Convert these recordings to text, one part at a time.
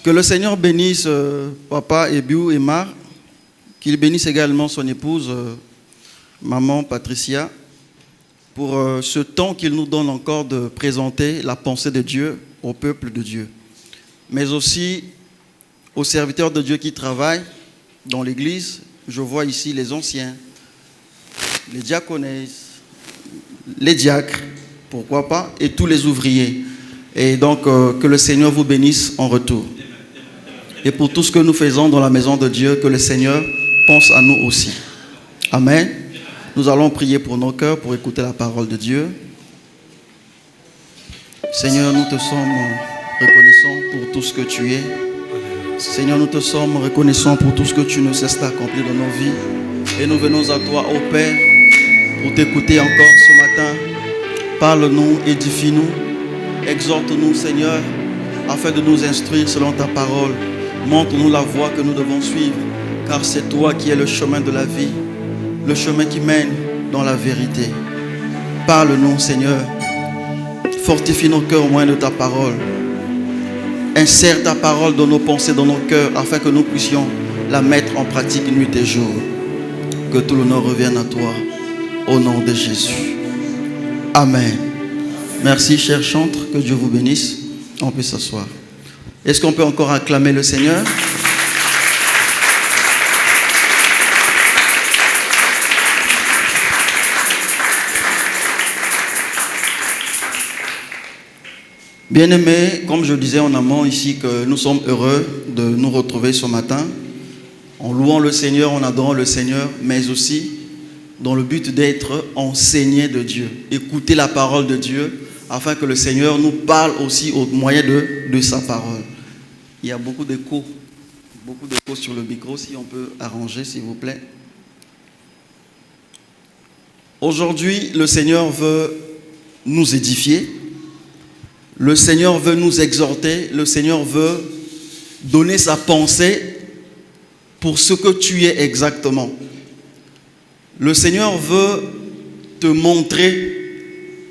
Que le Seigneur bénisse papa Ebiou et Mar, qu'il bénisse également son épouse, maman Patricia, pour ce temps qu'il nous donne encore de présenter la pensée de Dieu au peuple de Dieu, mais aussi aux serviteurs de Dieu qui travaillent dans l'église. Je vois ici les anciens, les diaconesses, les diacres, pourquoi pas, et tous les ouvriers. Et donc, que le Seigneur vous bénisse en retour. Et pour tout ce que nous faisons dans la maison de Dieu, que le Seigneur pense à nous aussi. Amen. Nous allons prier pour nos cœurs, pour écouter la parole de Dieu. Seigneur, nous te sommes reconnaissants pour tout ce que tu es. Seigneur, nous te sommes reconnaissants pour tout ce que tu ne cesses d'accomplir dans nos vies. Et nous venons à toi, ô Père, pour t'écouter encore ce matin. Parle-nous, édifie-nous, exhorte-nous, Seigneur, afin de nous instruire selon ta parole. Montre-nous la voie que nous devons suivre, car c'est toi qui es le chemin de la vie, le chemin qui mène dans la vérité. Parle-nous, Seigneur. Fortifie nos cœurs au moyen de ta parole. Insère ta parole dans nos pensées, dans nos cœurs, afin que nous puissions la mettre en pratique nuit et jour. Que tout l'honneur revienne à toi, au nom de Jésus. Amen. Merci, chers chantres, que Dieu vous bénisse. On peut s'asseoir. Est-ce qu'on peut encore acclamer le Seigneur? Bien-aimés, comme je disais en amont ici, que nous sommes heureux de nous retrouver ce matin en louant le Seigneur, en adorant le Seigneur, mais aussi dans le but d'être enseigné de Dieu, écouter la parole de Dieu, afin que le Seigneur nous parle aussi au moyen de sa parole. Il y a beaucoup d'écho sur le micro, si on peut arranger, s'il vous plaît. Aujourd'hui, le Seigneur veut nous édifier. Le Seigneur veut nous exhorter, le Seigneur veut donner sa pensée pour ce que tu es exactement. Le Seigneur veut te montrer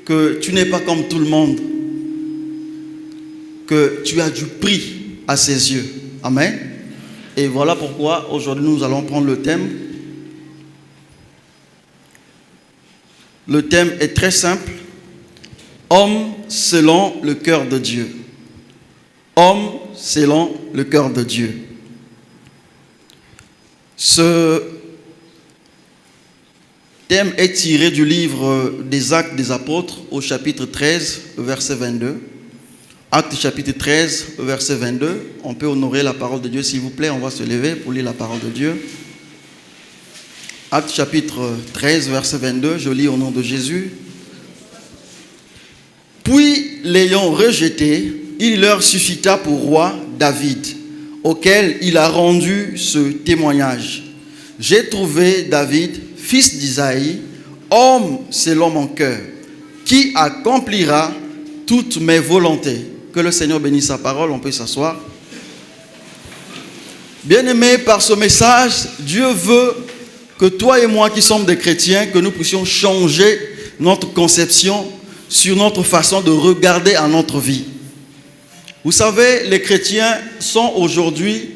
que tu n'es pas comme tout le monde, que tu as du prix à ses yeux. Amen. Et voilà pourquoi aujourd'hui nous allons prendre le thème. Le thème est très simple. Homme selon le cœur de Dieu. Homme selon le cœur de Dieu. Ce thème est tiré du livre des Actes des Apôtres au chapitre 13, verset 22. Actes chapitre 13, verset 22. On peut honorer la parole de Dieu, s'il vous plaît. On va se lever pour lire la parole de Dieu. Actes chapitre 13, verset 22. Je lis au nom de Jésus. Puis, l'ayant rejeté, il leur suscita pour roi David, auquel il a rendu ce témoignage. J'ai trouvé David, fils d'Isaïe, homme selon mon cœur, qui accomplira toutes mes volontés. Que le Seigneur bénisse sa parole, on peut s'asseoir. Bien-aimés, par ce message, Dieu veut que toi et moi qui sommes des chrétiens, que nous puissions changer notre conception sur notre façon de regarder à notre vie. Vous savez, les chrétiens sont aujourd'hui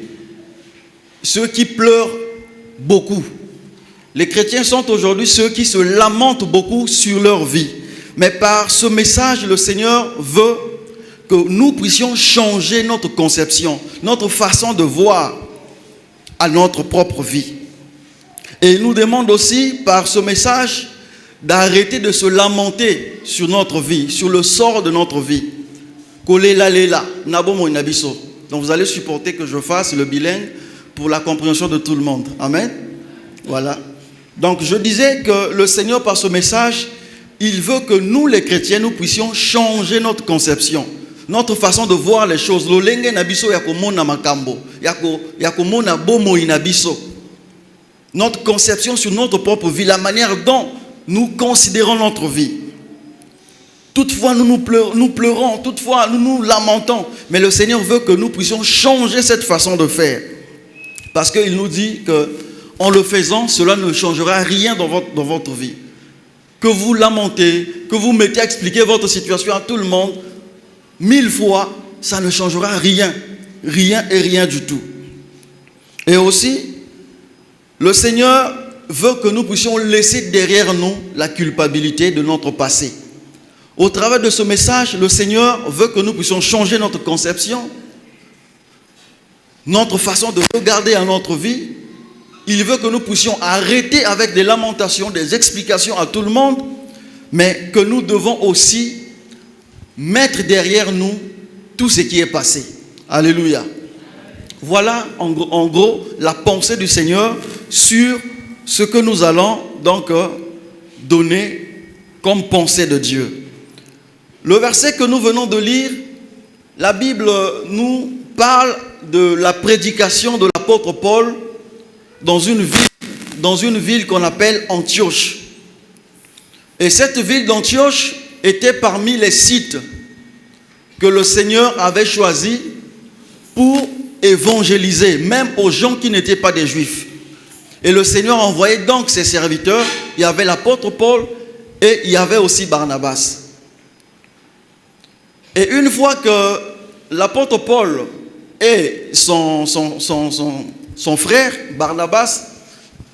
ceux qui pleurent beaucoup. Les chrétiens sont aujourd'hui ceux qui se lamentent beaucoup sur leur vie. Mais par ce message, le Seigneur veut que nous puissions changer notre conception, notre façon de voir à notre propre vie. Et il nous demande aussi, par ce message, d'arrêter de se lamenter sur notre vie, sur le sort de notre vie. Donc vous allez supporter que je fasse le bilingue pour la compréhension de tout le monde. Amen. Voilà. Donc je disais que le Seigneur, par ce message, il veut que nous les chrétiens, nous puissions changer notre conception, notre façon de voir les choses. Notre conception sur notre propre vie, la manière dont nous considérons notre vie. Toutefois, nous pleurons, toutefois, nous nous lamentons. Mais le Seigneur veut que nous puissions changer cette façon de faire. Parce qu'il nous dit qu'en le faisant, cela ne changera rien dans votre vie. Que vous lamentez, que vous mettez à expliquer votre situation à tout le monde, 1000 fois, ça ne changera rien. rien et rien du tout. Et aussi, le Seigneur veut que nous puissions laisser derrière nous la culpabilité de notre passé. Au travers de ce message, le Seigneur veut que nous puissions changer notre conception, notre façon de regarder à notre vie. Il veut que nous puissions arrêter avec des lamentations, des explications à tout le monde, mais que nous devons aussi mettre derrière nous tout ce qui est passé. Alléluia. Voilà en gros la pensée du Seigneur sur ce que nous allons donc donner comme pensée de Dieu. Le verset que nous venons de lire, la Bible nous parle de la prédication de l'apôtre Paul dans une ville qu'on appelle Antioche. Et cette ville d'Antioche était parmi les sites que le Seigneur avait choisis pour évangéliser, même aux gens qui n'étaient pas des Juifs. Et le Seigneur envoyait donc ses serviteurs. Il y avait l'apôtre Paul et il y avait aussi Barnabas. Et une fois que l'apôtre Paul et son frère Barnabas,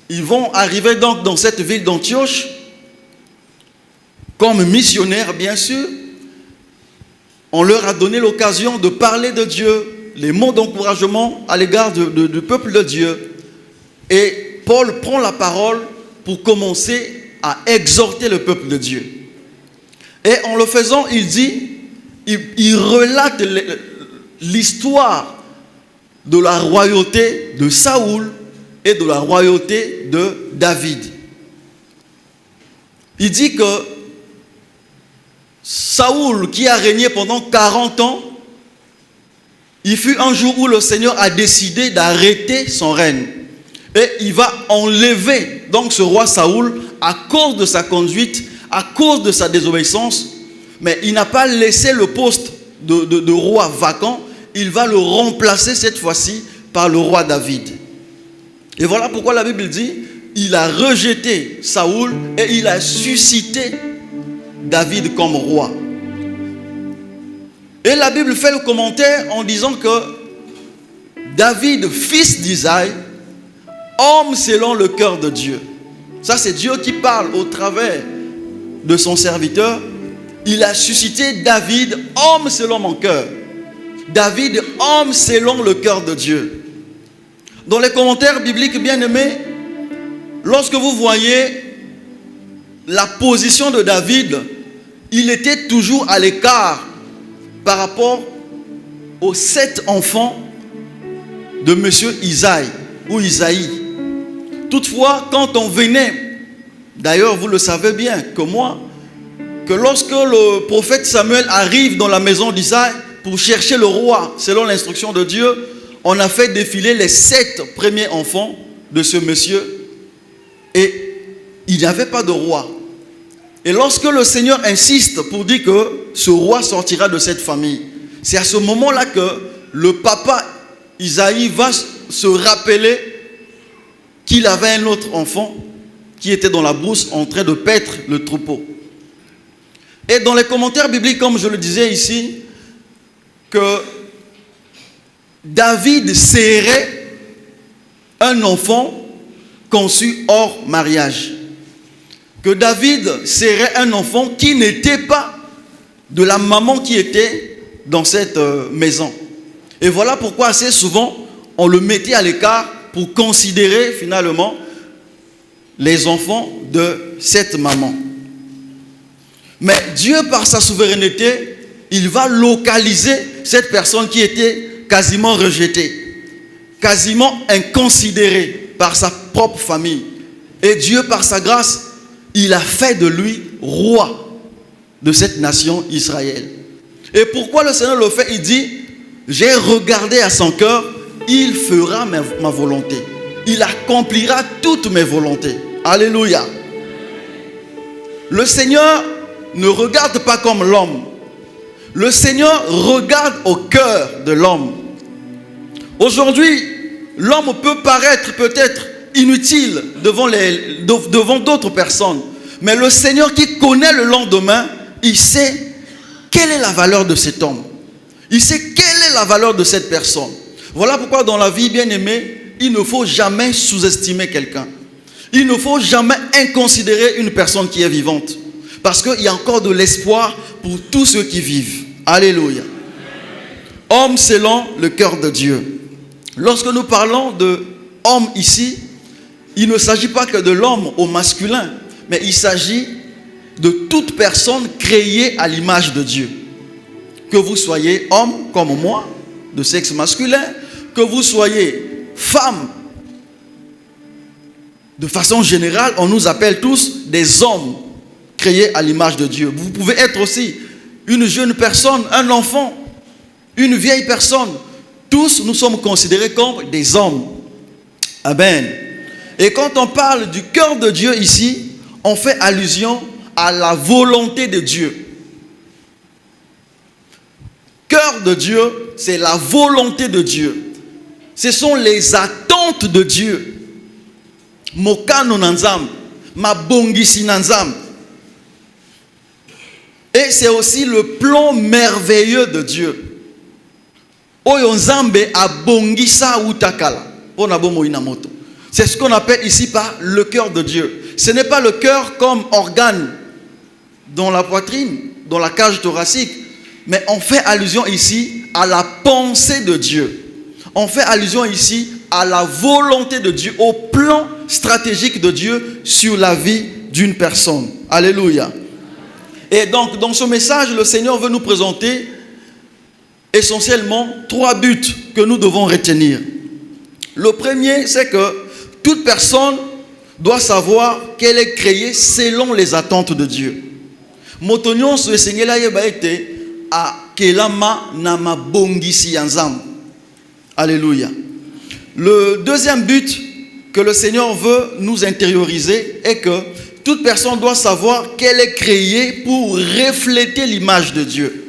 ils vont arriver donc dans cette ville d'Antioche comme missionnaires, bien sûr. On leur a donné l'occasion de parler de Dieu, les mots d'encouragement à l'égard du peuple de Dieu. Et Paul prend la parole pour commencer à exhorter le peuple de Dieu. Et en le faisant, il relate l'histoire de la royauté de Saoul et de la royauté de David. Il dit que Saoul, qui a régné pendant 40 ans, il fut un jour où le Seigneur a décidé d'arrêter son règne. Et il va enlever donc ce roi Saoul à cause de sa conduite, à cause de sa désobéissance. Mais il n'a pas laissé le poste de roi vacant. Il va le remplacer cette fois-ci par le roi David. Et voilà pourquoi la Bible dit, il a rejeté Saoul et il a suscité David comme roi. Et la Bible fait le commentaire en disant que David, fils d'Isaïe, homme selon le cœur de Dieu. Ça, c'est Dieu qui parle au travers de son serviteur. Il a suscité David, homme selon mon cœur. David, homme selon le cœur de Dieu. Dans les commentaires bibliques bien-aimés, lorsque vous voyez la position de David, il était toujours à l'écart par rapport aux 7 enfants de monsieur Isaïe ou Isaïe. Toutefois, quand on venait, d'ailleurs vous le savez bien que moi, que lorsque le prophète Samuel arrive dans la maison d'Isaïe pour chercher le roi, selon l'instruction de Dieu, on a fait défiler les 7 premiers enfants de ce monsieur et il n'y avait pas de roi. Et lorsque le Seigneur insiste pour dire que ce roi sortira de cette famille, c'est à ce moment-là que le papa Isaïe va se rappeler qu'il avait un autre enfant qui était dans la brousse en train de paître le troupeau. Et dans les commentaires bibliques, comme je le disais ici, que David serrait un enfant conçu hors mariage. Que David serrait un enfant qui n'était pas de la maman qui était dans cette maison. Et voilà pourquoi assez souvent, on le mettait à l'écart pour considérer finalement les enfants de cette maman. Mais Dieu, par sa souveraineté, il va localiser cette personne qui était quasiment rejetée, quasiment inconsidérée par sa propre famille. Et Dieu, par sa grâce, il a fait de lui roi de cette nation Israël. Et pourquoi le Seigneur le fait? Il dit, j'ai regardé à son cœur, il fera ma volonté. Il accomplira toutes mes volontés. Alléluia. Le Seigneur ne regarde pas comme l'homme. Le Seigneur regarde au cœur de l'homme. Aujourd'hui, l'homme peut paraître peut-être inutile devant d'autres personnes. Mais le Seigneur qui connaît le lendemain, il sait quelle est la valeur de cet homme. Il sait quelle est la valeur de cette personne. Voilà pourquoi dans la vie, bien aimé, il ne faut jamais sous-estimer quelqu'un. Il ne faut jamais inconsidérer une personne qui est vivante. Parce qu'il y a encore de l'espoir pour tous ceux qui vivent. Alléluia. Homme selon le cœur de Dieu. Lorsque nous parlons de homme ici, il ne s'agit pas que de l'homme au masculin, mais il s'agit de toute personne créée à l'image de Dieu. Que vous soyez homme comme moi, de sexe masculin, que vous soyez femme. De façon générale, on nous appelle tous des hommes créés à l'image de Dieu. Vous pouvez être aussi une jeune personne, un enfant, une vieille personne. Tous nous sommes considérés comme des hommes. Amen. Et quand on parle du cœur de Dieu ici, on fait allusion à la volonté de Dieu. Cœur de Dieu, c'est la volonté de Dieu. Ce sont les attentes de Dieu. Mokano nanzam, mabongisi nanzam. Et c'est aussi le plan merveilleux de Dieu. Oyo nzambe abongisa utakala. C'est ce qu'on appelle ici par le cœur de Dieu. Ce n'est pas le cœur comme organe dans la poitrine, dans la cage thoracique, mais on fait allusion ici à la pensée de Dieu. On fait allusion ici à la volonté de Dieu, au plan stratégique de Dieu sur la vie d'une personne. Alléluia. Et donc, dans ce message, le Seigneur veut nous présenter essentiellement 3 buts que nous devons retenir. Le premier, c'est que toute personne doit savoir qu'elle est créée selon les attentes de Dieu. Motonyon se sengela yeba ete a kelama na mabongisi yanzam. Alléluia. Le deuxième but que le Seigneur veut nous intérioriser est que toute personne doit savoir qu'elle est créée pour refléter l'image de Dieu.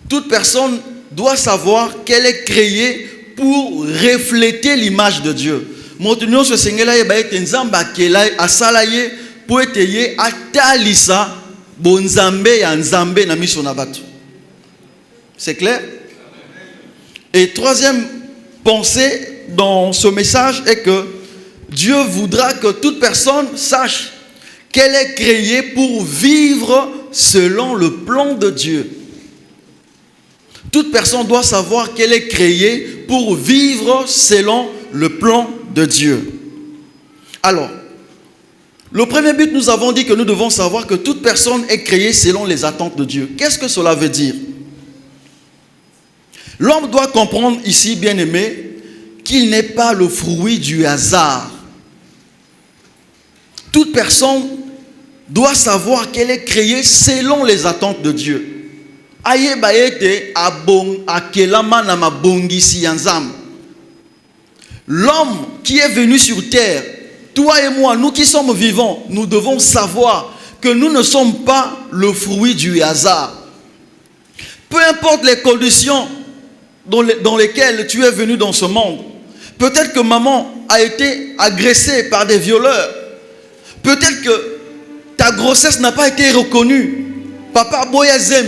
Toute personne doit savoir qu'elle est créée pour refléter l'image de Dieu. Motunyo se sengela yeba ete nzamba kela asalaye pour eteye atalisa bonzambe ya nzambe na miso na batu. C'est clair? Et troisième pensée dans ce message est que Dieu voudra que toute personne sache qu'elle est créée pour vivre selon le plan de Dieu. Toute personne doit savoir qu'elle est créée pour vivre selon le plan de Dieu. Alors, le premier but, nous avons dit que nous devons savoir que toute personne est créée selon les attentes de Dieu. Qu'est-ce que cela veut dire? L'homme doit comprendre ici, bien aimé, qu'il n'est pas le fruit du hasard. Toute personne doit savoir qu'elle est créée selon les attentes de Dieu. L'homme qui est venu sur terre, toi et moi, nous qui sommes vivants, nous devons savoir que nous ne sommes pas le fruit du hasard. Peu importe les conditions dans lesquelles tu es venu dans ce monde. Peut-être que maman a été agressée par des violeurs. Peut-être que ta grossesse n'a pas été reconnue. Papa Boyazem.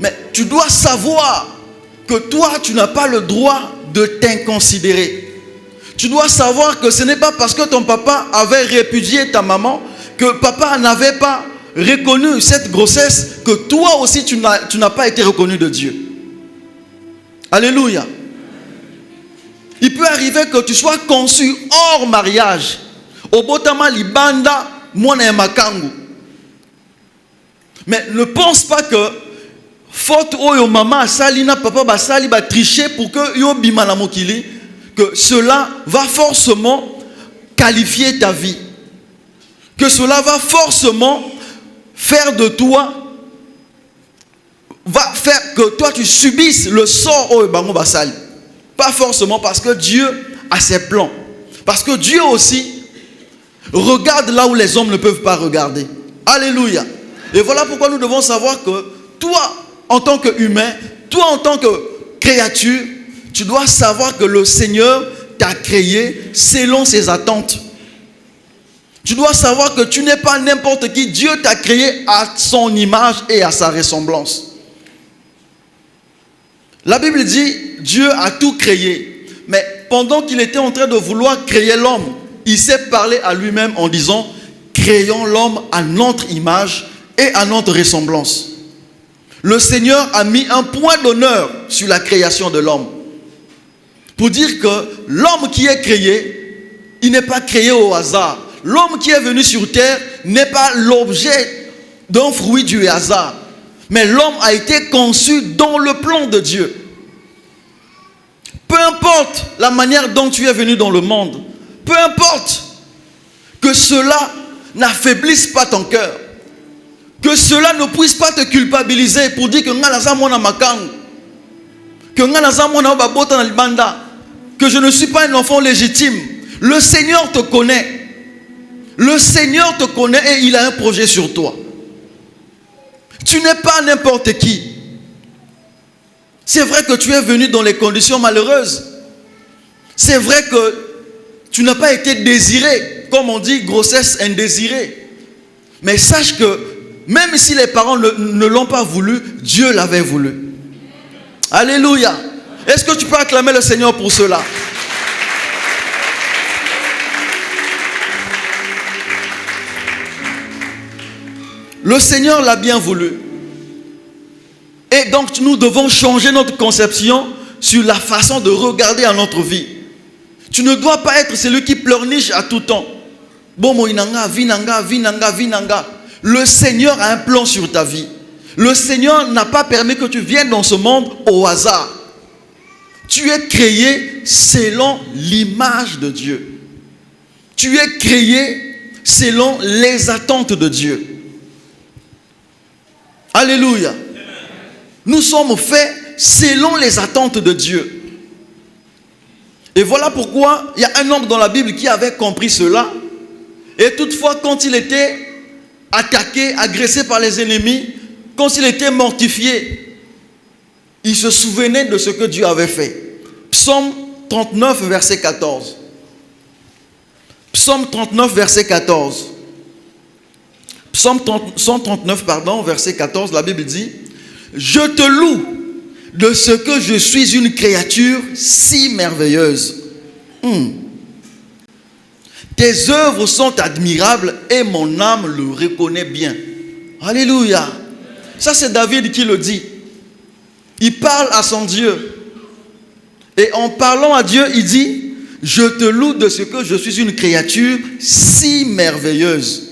Mais tu dois savoir que toi, tu n'as pas le droit de t'inconsidérer. Tu dois savoir que ce n'est pas parce que ton papa avait répudié ta maman que papa n'avait pas reconnu cette grossesse que toi aussi tu n'as pas été reconnu de Dieu. Alléluia. Il peut arriver que tu sois conçu hors mariage. Obotama libanda mwana makangu. Mais ne pense pas que faute oyo maman salina papa basali ba tricher pour que yo bima na mokili, que cela va forcément qualifier ta vie. Que cela va forcément faire de toi, va faire que toi tu subisses le sort oyo bango basali. Pas forcément, parce que Dieu a ses plans. Parce que Dieu aussi regarde là où les hommes ne peuvent pas regarder. Alléluia. Et voilà pourquoi nous devons savoir que toi, en tant qu'humain, toi en tant que créature, tu dois savoir que le Seigneur t'a créé selon ses attentes. Tu dois savoir que tu n'es pas n'importe qui. Dieu t'a créé à son image et à sa ressemblance. La Bible dit Dieu a tout créé. Mais pendant qu'il était en train de vouloir créer l'homme, il s'est parlé à lui-même en disant, créons l'homme à notre image et à notre ressemblance. Le Seigneur a mis un point d'honneur sur la création de l'homme. Pour dire que l'homme qui est créé, il n'est pas créé au hasard. L'homme qui est venu sur terre n'est pas l'objet d'un fruit du hasard. Mais l'homme a été conçu dans le plan de Dieu. Peu importe la manière dont tu es venu dans le monde, peu importe que cela n'affaiblisse pas ton cœur, que cela ne puisse pas te culpabiliser pour dire que je ne suis pas un enfant légitime. Le Seigneur te connaît. Le Seigneur te connaît et il a un projet sur toi. Tu n'es pas n'importe qui. C'est vrai que tu es venu dans les conditions malheureuses. C'est vrai que tu n'as pas été désiré, comme on dit, grossesse indésirée. Mais sache que même si les parents ne l'ont pas voulu, Dieu l'avait voulu. Alléluia. Est-ce que tu peux acclamer le Seigneur pour cela? Le Seigneur l'a bien voulu. Et donc nous devons changer notre conception sur la façon de regarder à notre vie. Tu ne dois pas être celui qui pleurniche à tout temps. Le Seigneur a un plan sur ta vie. Le Seigneur n'a pas permis que tu viennes dans ce monde au hasard. Tu es créé selon l'image de Dieu. Tu es créé selon les attentes de Dieu. Alléluia. Nous sommes faits selon les attentes de Dieu. Et voilà pourquoi il y a un homme dans la Bible qui avait compris cela. Et toutefois, quand il était attaqué, agressé par les ennemis, quand il était mortifié, il se souvenait de ce que Dieu avait fait. Psaume 39, verset 14. Psaume 39, verset 14. Psaume 139, verset 14, la Bible dit, « Je te loue de ce que je suis une créature si merveilleuse. Tes œuvres sont admirables et mon âme le reconnaît bien. » Alléluia. Ça c'est David qui le dit. Il parle à son Dieu. Et en parlant à Dieu, il dit, « Je te loue de ce que je suis une créature si merveilleuse. »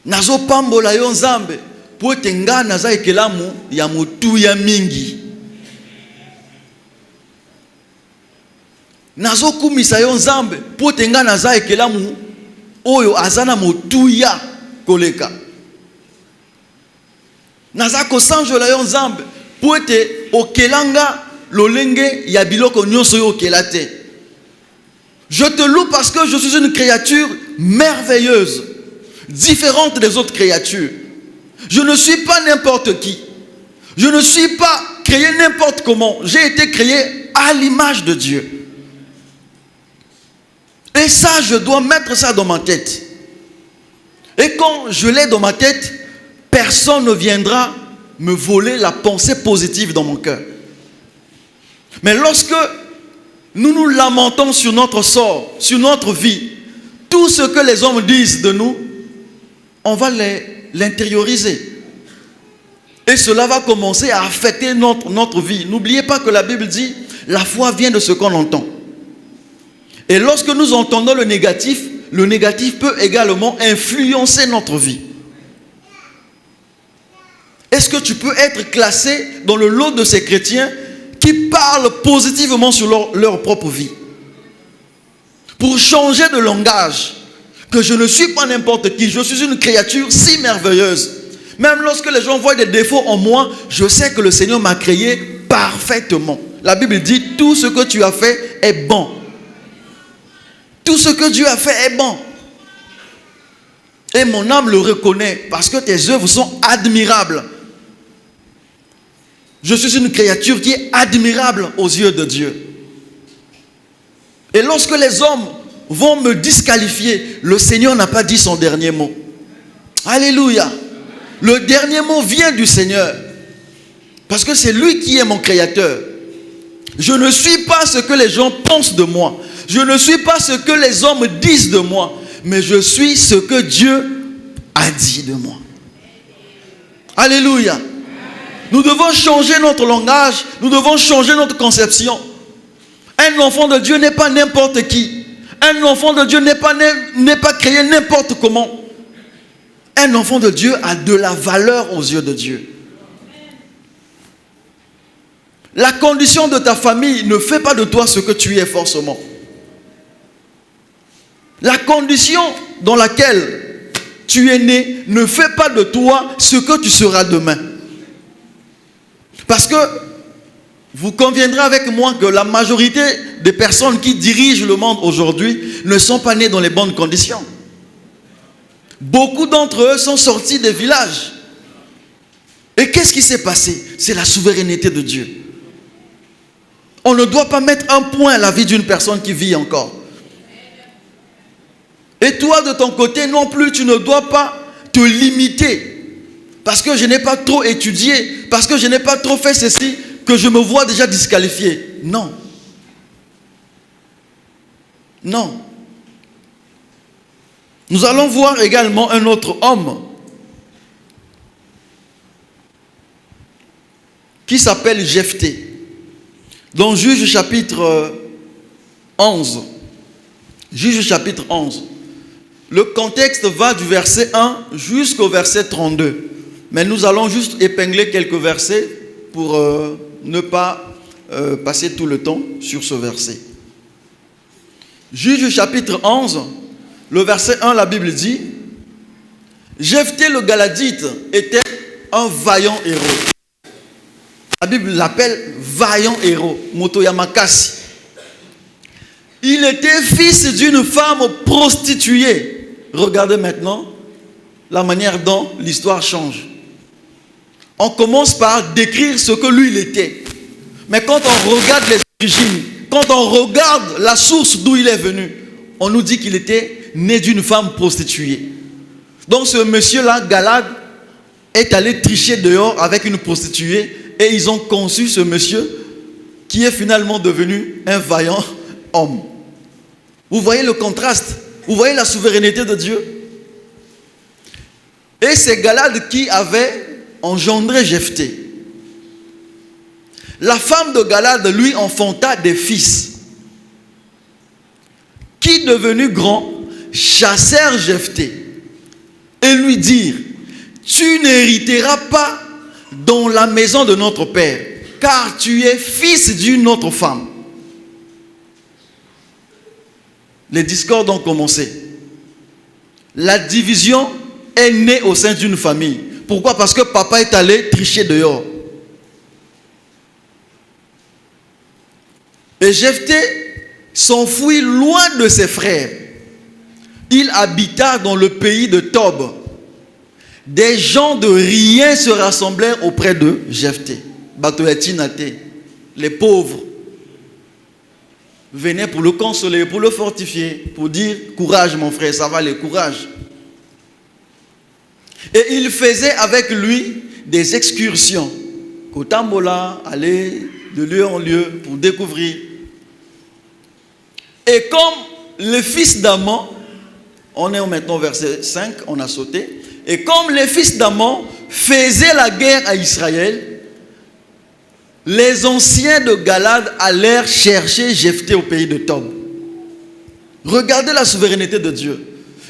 Nazo pambola yo nzambe po tenga naza ekelamu ya mutu ya mingi. Nazo kumisa yo nzambe po tenga naza ekelamu oyo azana mutu ya koleka. Naza kosanjola yo nzambe po te okelanga lolenge ya biloko nyonso yo okelate. Je te loue parce que je suis une créature merveilleuse, différente des autres créatures. Je ne suis pas n'importe qui. Je ne suis pas créé n'importe comment. J'ai été créé à l'image de Dieu. Et ça, je dois mettre ça dans ma tête. Et quand je l'ai dans ma tête, personne ne viendra me voler la pensée positive dans mon cœur. Mais lorsque nous nous lamentons sur notre sort, sur notre vie, tout ce que les hommes disent de nous, on va l'intérioriser. Et cela va commencer à affecter notre vie. N'oubliez pas que la Bible dit, la foi vient de ce qu'on entend. Et lorsque nous entendons le négatif peut également influencer notre vie. Est-ce que tu peux être classé dans le lot de ces chrétiens qui parlent positivement sur leur propre vie? Pour changer de langage, que je ne suis pas n'importe qui, je suis une créature si merveilleuse. Même lorsque les gens voient des défauts en moi, je sais que le Seigneur m'a créé parfaitement. La Bible dit, tout ce que tu as fait est bon. Tout ce que Dieu a fait est bon. Et mon âme le reconnaît parce que tes œuvres sont admirables. Je suis une créature qui est admirable aux yeux de Dieu. Et lorsque les hommes vont me disqualifier, le Seigneur n'a pas dit son dernier mot. Alléluia. Le dernier mot vient du Seigneur. Parce que c'est lui qui est mon créateur. Je ne suis pas ce que les gens pensent de moi. Je ne suis pas ce que les hommes disent de moi. Mais je suis ce que Dieu a dit de moi. Alléluia. Nous devons changer notre langage. Nous devons changer notre conception. Un enfant de Dieu n'est pas n'importe qui. Un enfant de Dieu n'est pas créé n'importe comment. Un enfant de Dieu a de la valeur aux yeux de Dieu. La condition de ta famille ne fait pas de toi ce que tu es forcément. La condition dans laquelle tu es né ne fait pas de toi ce que tu seras demain. Parce que vous conviendrez avec moi que la majorité des personnes qui dirigent le monde aujourd'hui ne sont pas nées dans les bonnes conditions. Beaucoup d'entre eux sont sortis des villages. Et qu'est-ce qui s'est passé? C'est la souveraineté de Dieu. On ne doit pas mettre un point à la vie d'une personne qui vit encore. Et toi, de ton côté, non plus, tu ne dois pas te limiter. Parce que je n'ai pas trop étudié, parce que je n'ai pas trop fait ceci, que je me vois déjà disqualifié. Non. Non. Nous allons voir également un autre homme qui s'appelle Jephthé. Dans Juge chapitre 11. Juge chapitre 11. Le contexte va du verset 1 jusqu'au verset 32. Mais nous allons juste épingler quelques versets pour ne pas passer tout le temps sur ce verset. Juge chapitre 11, le verset 1, la Bible dit: Jephthé le Galadite était un vaillant héros. La Bible l'appelle vaillant héros, Motoyamakasi. Il était fils d'une femme prostituée. Regardez maintenant la manière dont l'histoire change. On commence par décrire ce que lui il était. Mais quand on regarde les origines, quand on regarde la source d'où il est venu, on nous dit qu'il était né d'une femme prostituée. Donc ce monsieur-là, Galad, est allé tricher dehors avec une prostituée et ils ont conçu ce monsieur qui est finalement devenu un vaillant homme. Vous voyez le contraste? Vous voyez la souveraineté de Dieu? Et c'est Galad qui avait engendré Jephthé. La femme de Galad lui enfanta des fils qui, devenus grands, chassèrent Jephthé et lui dirent: tu n'hériteras pas dans la maison de notre père, car tu es fils d'une autre femme. Les discordes ont commencé. La division est née au sein d'une famille. Pourquoi? Parce que papa est allé tricher dehors. Et Jephthé s'enfuit loin de ses frères. Il habita dans le pays de Tob. Des gens de rien se rassemblèrent auprès de Jephthé. Batoyatinate, les pauvres, venaient pour le consoler, pour le fortifier, pour dire: courage mon frère, ça va aller, courage. Et il faisait avec lui des excursions. Kotambola, aller de lieu en lieu pour découvrir. Et comme les fils d'Amon, on est maintenant au verset 5, on a sauté. Et comme les fils d'Amon faisaient la guerre à Israël, les anciens de Galad allèrent chercher Jephthé au pays de Tob. Regardez la souveraineté de Dieu.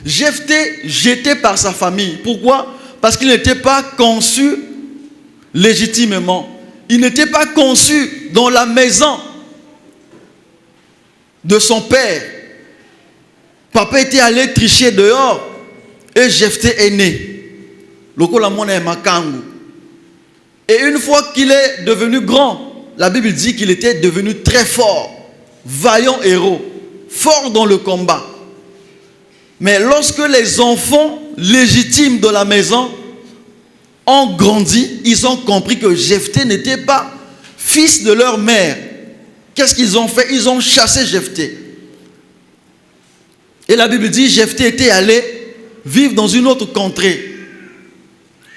Jephthé, jeté par sa famille. Pourquoi? Parce qu'il n'était pas conçu légitimement. Il n'était pas conçu dans la maison de son père. Papa était allé tricher dehors et Jephthé est né. Et une fois qu'il est devenu grand, la Bible dit qu'il était devenu très fort, vaillant héros, fort dans le combat. Mais lorsque les enfants légitimes de la maison ont grandi, ils ont compris que Jephthé n'était pas fils de leur mère. Qu'est-ce qu'ils ont fait? Ils ont chassé Jephthé. Et la Bible dit: Jephthé était allé vivre dans une autre contrée.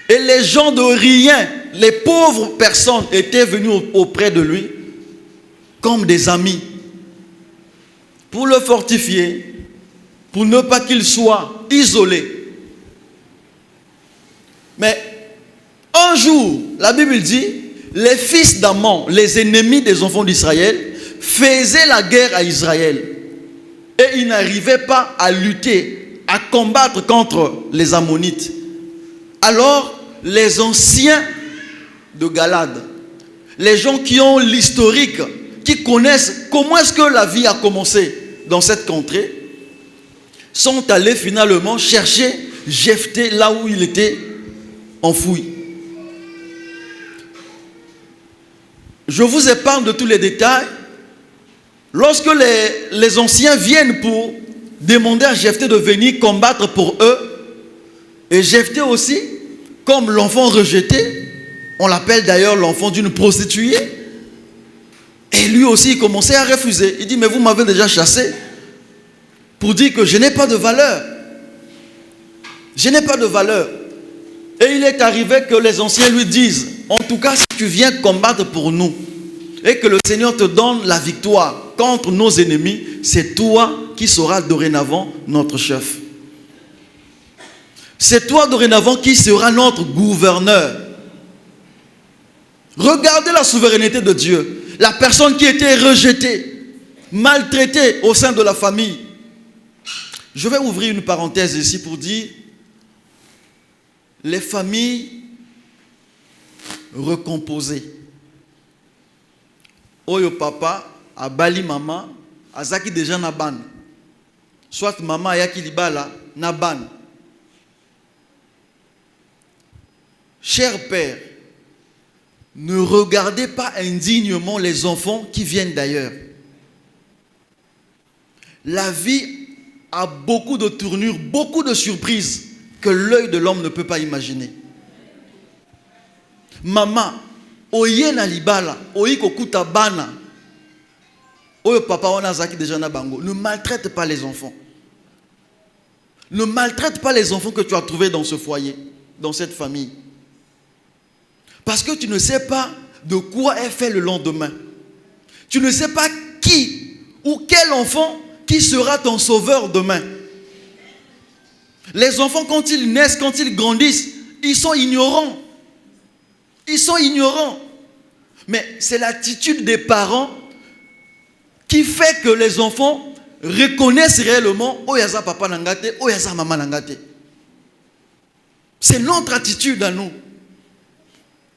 Et les gens de rien, les pauvres personnes étaient venus auprès de lui comme des amis, pour le fortifier, pour ne pas qu'il soit isolé. Mais un jour, la Bible dit, les fils d'Ammon, les ennemis des enfants d'Israël, faisaient la guerre à Israël. Et ils n'arrivaient pas à lutter, à combattre contre les Ammonites. Alors, les anciens de Galade, les gens qui ont l'historique, qui connaissent comment est-ce que la vie a commencé dans cette contrée, sont allés finalement chercher Jephthé là où il était enfoui. Je vous épargne de tous les détails. Lorsque les anciens viennent pour demander à Jephthé de venir combattre pour eux, et Jephthé aussi, comme l'enfant rejeté, on l'appelle d'ailleurs l'enfant d'une prostituée, et lui aussi il commençait à refuser. Il dit, mais vous m'avez déjà chassé pour dire que je n'ai pas de valeur. Je n'ai pas de valeur. Et il est arrivé que les anciens lui disent, en tout cas si tu viens combattre pour nous, et que le Seigneur te donne la victoire contre nos ennemis, c'est toi qui seras dorénavant notre chef. C'est toi dorénavant qui seras notre gouverneur. Regardez la souveraineté de Dieu. La personne qui était rejetée, maltraitée au sein de la famille. Je vais ouvrir une parenthèse ici pour dire, les familles recomposées. Oyo papa, abali maman, azaki déjà naban. Soit maman ayaki libala, naban. Cher père, ne regardez pas indignement les enfants qui viennent d'ailleurs. La vie a beaucoup de tournures, beaucoup de surprises que l'œil de l'homme ne peut pas imaginer. Maman, oye na libala, oye kokuta bana, oye papa wana zaki déjà na bango. Ne maltraite pas les enfants. Ne maltraite pas les enfants que tu as trouvés dans ce foyer, dans cette famille. Parce que tu ne sais pas de quoi est fait le lendemain. Tu ne sais pas qui ou quel enfant qui sera ton sauveur demain. Les enfants, quand ils naissent, quand ils grandissent, ils sont ignorants. Ils sont ignorants. Mais c'est l'attitude des parents qui fait que les enfants reconnaissent réellement Oyaza papa nangate, Oyaza maman nangate. C'est notre attitude à nous.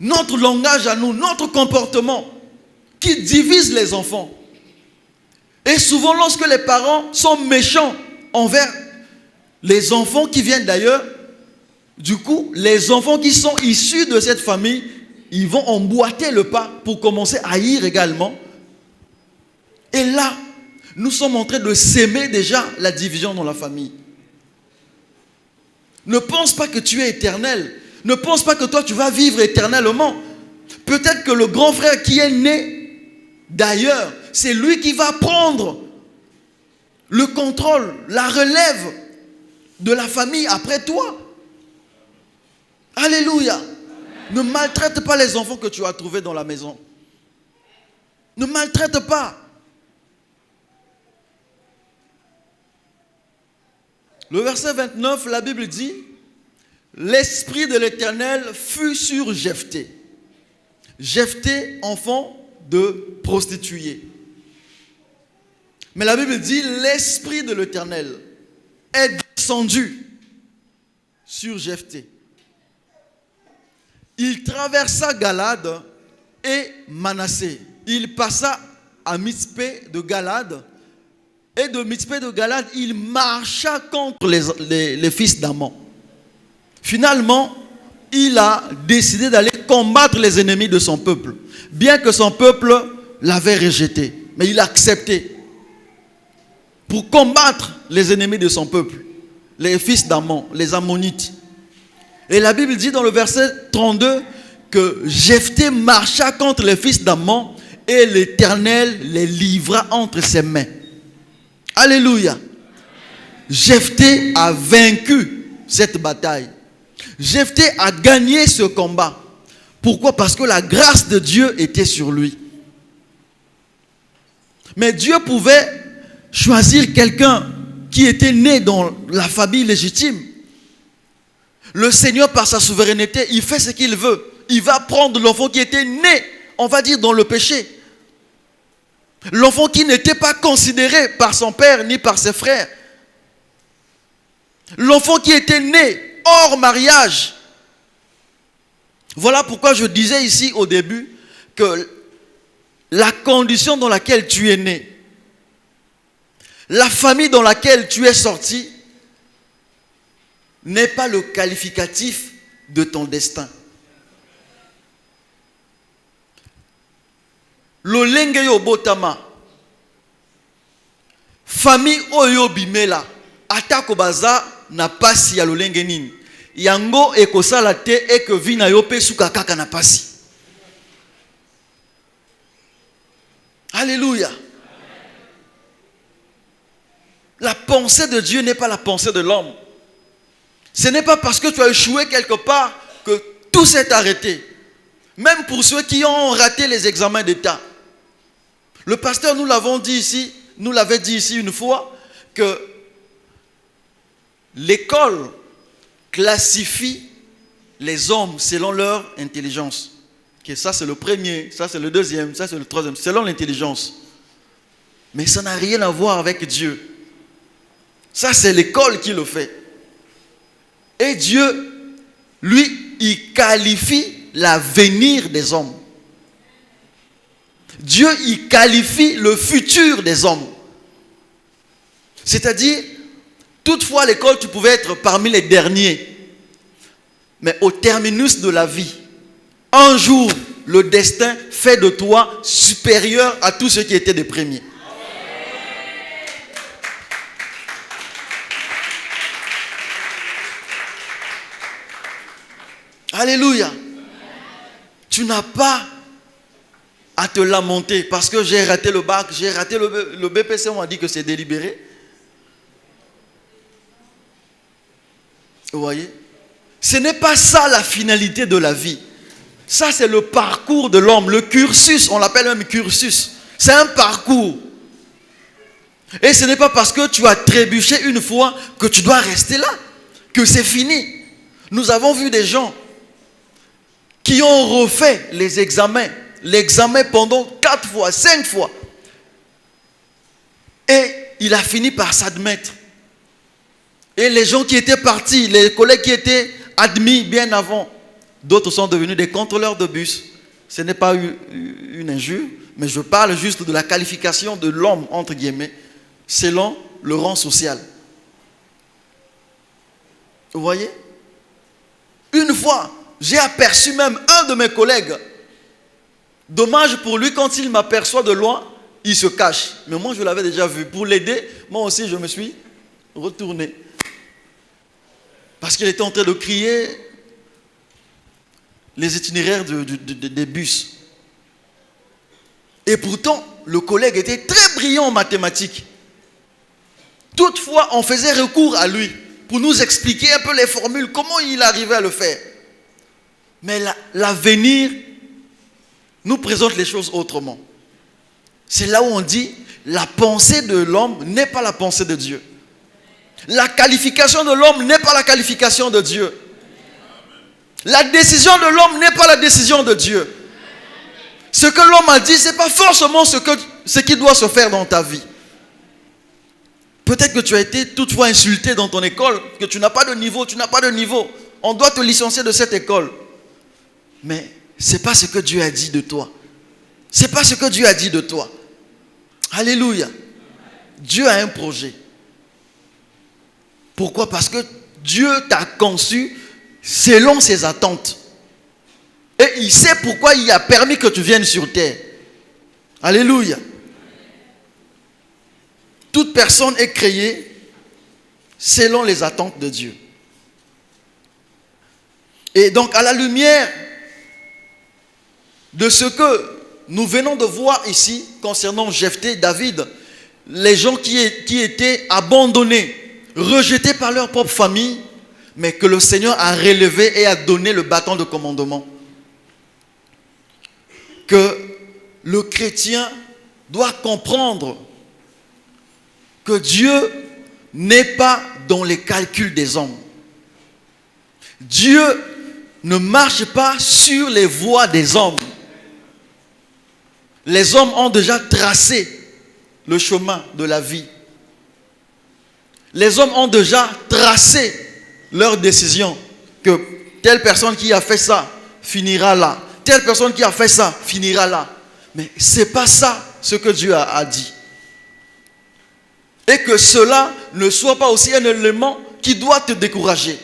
Notre langage à nous, notre comportement qui divise les enfants. Et souvent, lorsque les parents sont méchants envers les enfants qui viennent d'ailleurs, du coup, les enfants qui sont issus de cette famille, ils vont emboîter le pas pour commencer à haïr également. Et là, nous sommes en train de s'aimer déjà la division dans la famille. Ne pense pas que tu es éternel. Ne pense pas que toi tu vas vivre éternellement. Peut-être que le grand frère qui est né d'ailleurs, c'est lui qui va prendre le contrôle, la relève de la famille après toi. Alléluia. Ne maltraite pas les enfants que tu as trouvés dans la maison. Ne maltraite pas. Le verset 29, la Bible dit, l'esprit de l'Éternel fut sur Jephthé. Jephthé, enfant de prostituée. Mais la Bible dit, l'esprit de l'Éternel est descendu sur Jephthé. Il traversa Galade et Manassé. Il passa à Mitzpé de Galade. Et de Mitzpé de Galade, il marcha contre les fils d'Ammon. Finalement, il a décidé d'aller combattre les ennemis de son peuple. Bien que son peuple l'avait rejeté. Mais il a accepté. Pour combattre les ennemis de son peuple. Les fils d'Ammon, les Ammonites. Et la Bible dit dans le verset 32 que Jephthé marcha contre les fils d'Ammon et l'Éternel les livra entre ses mains. Alléluia. Jephthé a vaincu cette bataille. Jephthé a gagné ce combat. Pourquoi? Parce que la grâce de Dieu était sur lui. Mais Dieu pouvait choisir quelqu'un qui était né dans la famille légitime. Le Seigneur, par sa souveraineté, il fait ce qu'il veut. Il va prendre l'enfant qui était né, on va dire, dans le péché. L'enfant qui n'était pas considéré par son père ni par ses frères. L'enfant qui était né hors mariage. Voilà pourquoi je disais ici au début que la condition dans laquelle tu es né, la famille dans laquelle tu es sorti, n'est pas le qualificatif de ton destin. Lolenge yo botama, famille oyo bimela, atako baza na pasi ya lolenge nini. Yango ekosala te eke vina yo pe suka kaka na pasi. Alléluia. La pensée de Dieu n'est pas la pensée de l'homme. Ce n'est pas parce que tu as échoué quelque part que tout s'est arrêté. Même pour ceux qui ont raté les examens d'État. Le pasteur nous l'avait dit ici une fois que l'école classifie les hommes selon leur intelligence. Que ça c'est le premier, ça c'est le deuxième, ça c'est le troisième, selon l'intelligence. Mais ça n'a rien à voir avec Dieu. Ça c'est l'école qui le fait. Et Dieu, lui, il qualifie l'avenir des hommes. Dieu, il qualifie le futur des hommes. C'est-à-dire, toutefois à l'école, tu pouvais être parmi les derniers. Mais au terminus de la vie, un jour, le destin fait de toi supérieur à tous ceux qui étaient des premiers. Alléluia. Tu n'as pas à te lamenter parce que j'ai raté le bac, j'ai raté le BPC, on m'a dit que c'est délibéré. Vous voyez? Ce n'est pas ça la finalité de la vie. Ça c'est le parcours de l'homme, le cursus, on l'appelle même cursus. C'est un parcours. Et ce n'est pas parce que tu as trébuché une fois que tu dois rester là, que c'est fini. Nous avons vu des gens qui ont refait les examens, l'examen pendant 4 fois, 5 fois. Et il a fini par s'admettre. Et les gens qui étaient partis, les collègues qui étaient admis bien avant, d'autres sont devenus des contrôleurs de bus. Ce n'est pas une injure, mais je parle juste de la qualification de l'homme, entre guillemets, selon le rang social. Vous voyez? Une fois, j'ai aperçu même un de mes collègues. Dommage pour lui, quand il m'aperçoit de loin, il se cache. Mais moi, je l'avais déjà vu. Pour l'aider, moi aussi, je me suis retourné. Parce qu'il était en train de crier les itinéraires des bus. Et pourtant, le collègue était très brillant en mathématiques. Toutefois, on faisait recours à lui pour nous expliquer un peu les formules, comment il arrivait à le faire. Mais l'avenir nous présente les choses autrement. C'est là où on dit, la pensée de l'homme n'est pas la pensée de Dieu. La qualification de l'homme n'est pas la qualification de Dieu. La décision de l'homme n'est pas la décision de Dieu. Ce que l'homme a dit, ce n'est pas forcément ce qui doit se faire dans ta vie. Peut-être que tu as été toutefois insulté dans ton école, que tu n'as pas de niveau, tu n'as pas de niveau. On doit te licencier de cette école. Mais ce n'est pas ce que Dieu a dit de toi. Ce n'est pas ce que Dieu a dit de toi. Alléluia. Dieu a un projet. Pourquoi? Parce que Dieu t'a conçu selon ses attentes. Et il sait pourquoi il a permis que tu viennes sur terre. Alléluia. Toute personne est créée selon les attentes de Dieu. Et donc, à la lumière de ce que nous venons de voir ici concernant Jephthé, David, les gens qui étaient abandonnés, rejetés par leur propre famille, mais que le Seigneur a relevé et a donné le bâton de commandement. Que le chrétien doit comprendre que Dieu n'est pas dans les calculs des hommes. Dieu ne marche pas sur les voies des hommes. Les hommes ont déjà tracé le chemin de la vie. Les hommes ont déjà tracé leur décision que telle personne qui a fait ça finira là. Telle personne qui a fait ça finira là. Mais ce n'est pas ça ce que Dieu a dit. Et que cela ne soit pas aussi un élément qui doit te décourager.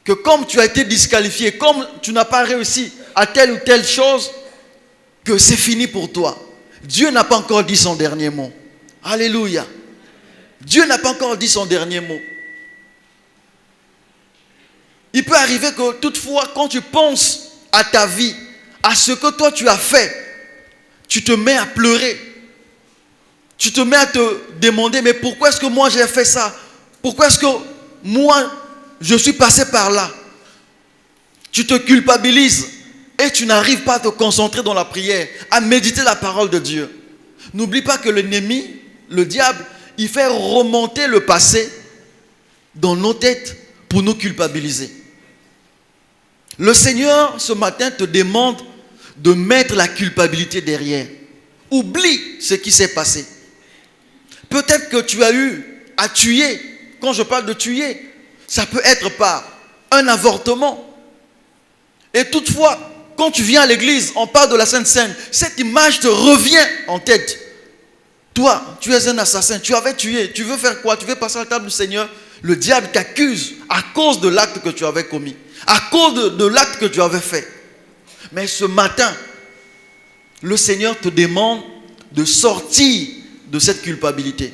Que comme tu as été disqualifié, comme tu n'as pas réussi à telle ou telle chose, que c'est fini pour toi. Dieu n'a pas encore dit son dernier mot. Alléluia. Dieu n'a pas encore dit son dernier mot. Il peut arriver que toutefois, quand tu penses à ta vie, à ce que toi tu as fait, tu te mets à pleurer. Tu te mets à te demander, mais pourquoi est-ce que moi j'ai fait ça? Pourquoi est-ce que moi je suis passé par là? Tu te culpabilises et tu n'arrives pas à te concentrer dans la prière, à méditer la parole de Dieu. N'oublie pas que l'ennemi, le diable, il fait remonter le passé dans nos têtes pour nous culpabiliser. Le Seigneur, ce matin, te demande de mettre la culpabilité derrière. Oublie ce qui s'est passé. Peut-être que tu as eu à tuer. Quand je parle de tuer, ça peut être par un avortement. Et toutefois, quand tu viens à l'église, on parle de la Sainte Seine, cette image te revient en tête. Toi, tu es un assassin, tu avais tué, tu veux faire quoi? Tu veux passer à la table du Seigneur? Le diable t'accuse à cause de l'acte que tu avais commis, à cause de l'acte que tu avais fait. Mais ce matin, le Seigneur te demande de sortir de cette culpabilité.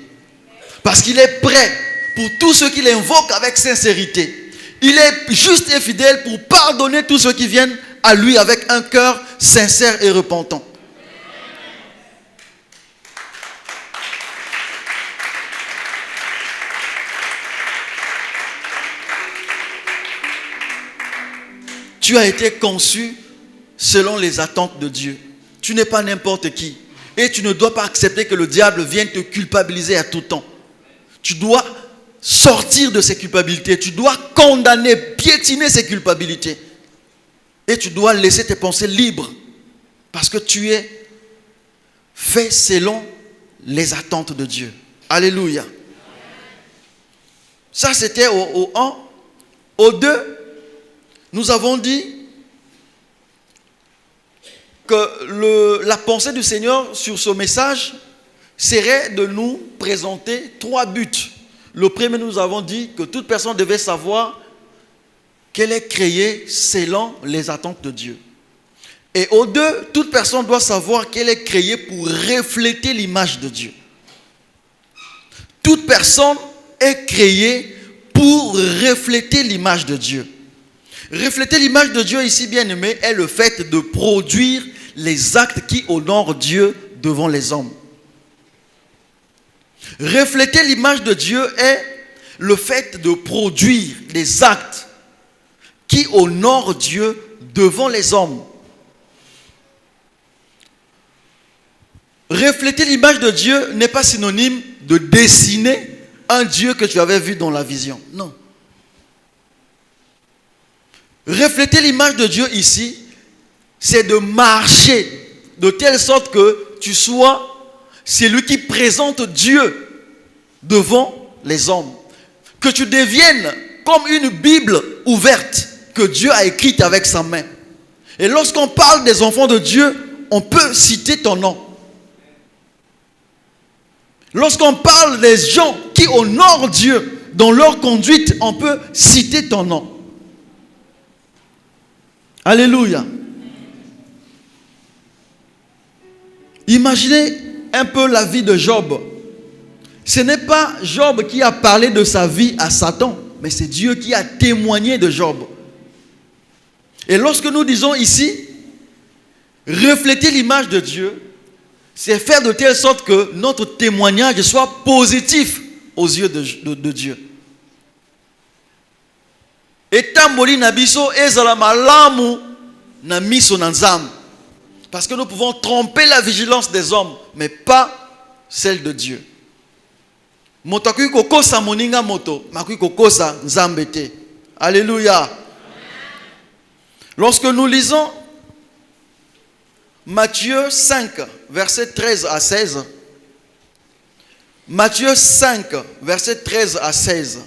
Parce qu'il est prêt pour tous ceux qui l'invoquent avec sincérité. Il est juste et fidèle pour pardonner tous ceux qui viennent à lui avec un cœur sincère et repentant. Tu as été conçu selon les attentes de Dieu. Tu n'es pas n'importe qui. Et tu ne dois pas accepter que le diable vienne te culpabiliser à tout temps. Tu dois sortir de ces culpabilités. Tu dois condamner, piétiner ces culpabilités. Et tu dois laisser tes pensées libres. Parce que tu es fait selon les attentes de Dieu. Alléluia. Ça, c'était au 1. Au 2, nous avons dit que la pensée du Seigneur sur ce message serait de nous présenter 3 buts. Le premier, nous avons dit que toute personne devait savoir qu'elle est créée selon les attentes de Dieu. Et au 2, toute personne doit savoir qu'elle est créée pour refléter l'image de Dieu. Toute personne est créée pour refléter l'image de Dieu. Refléter l'image de Dieu ici, bien aimé, est le fait de produire les actes qui honorent Dieu devant les hommes. Refléter l'image de Dieu est le fait de produire des actes qui honorent Dieu devant les hommes. Refléter l'image de Dieu n'est pas synonyme de dessiner un Dieu que tu avais vu dans la vision. Non. Refléter l'image de Dieu ici, c'est de marcher de telle sorte que tu sois celui qui présente Dieu devant les hommes. Que tu deviennes comme une Bible ouverte que Dieu a écrite avec sa main. Et lorsqu'on parle des enfants de Dieu, on peut citer ton nom. Lorsqu'on parle des gens qui honorent Dieu dans leur conduite, on peut citer ton nom. Alléluia. Imaginez un peu la vie de Job. Ce n'est pas Job qui a parlé de sa vie à Satan, mais c'est Dieu qui a témoigné de Job. Et lorsque nous disons ici, refléter l'image de Dieu, c'est faire de telle sorte que notre témoignage soit positif aux yeux de Dieu. Etamboli na biso ezala malamu na miso na Nzambe. Parce que nous pouvons tromper la vigilance des hommes, mais pas celle de Dieu. Alléluia. Lorsque nous lisons Matthieu 5, versets 13 à 16, Matthieu 5, versets 13 à 16,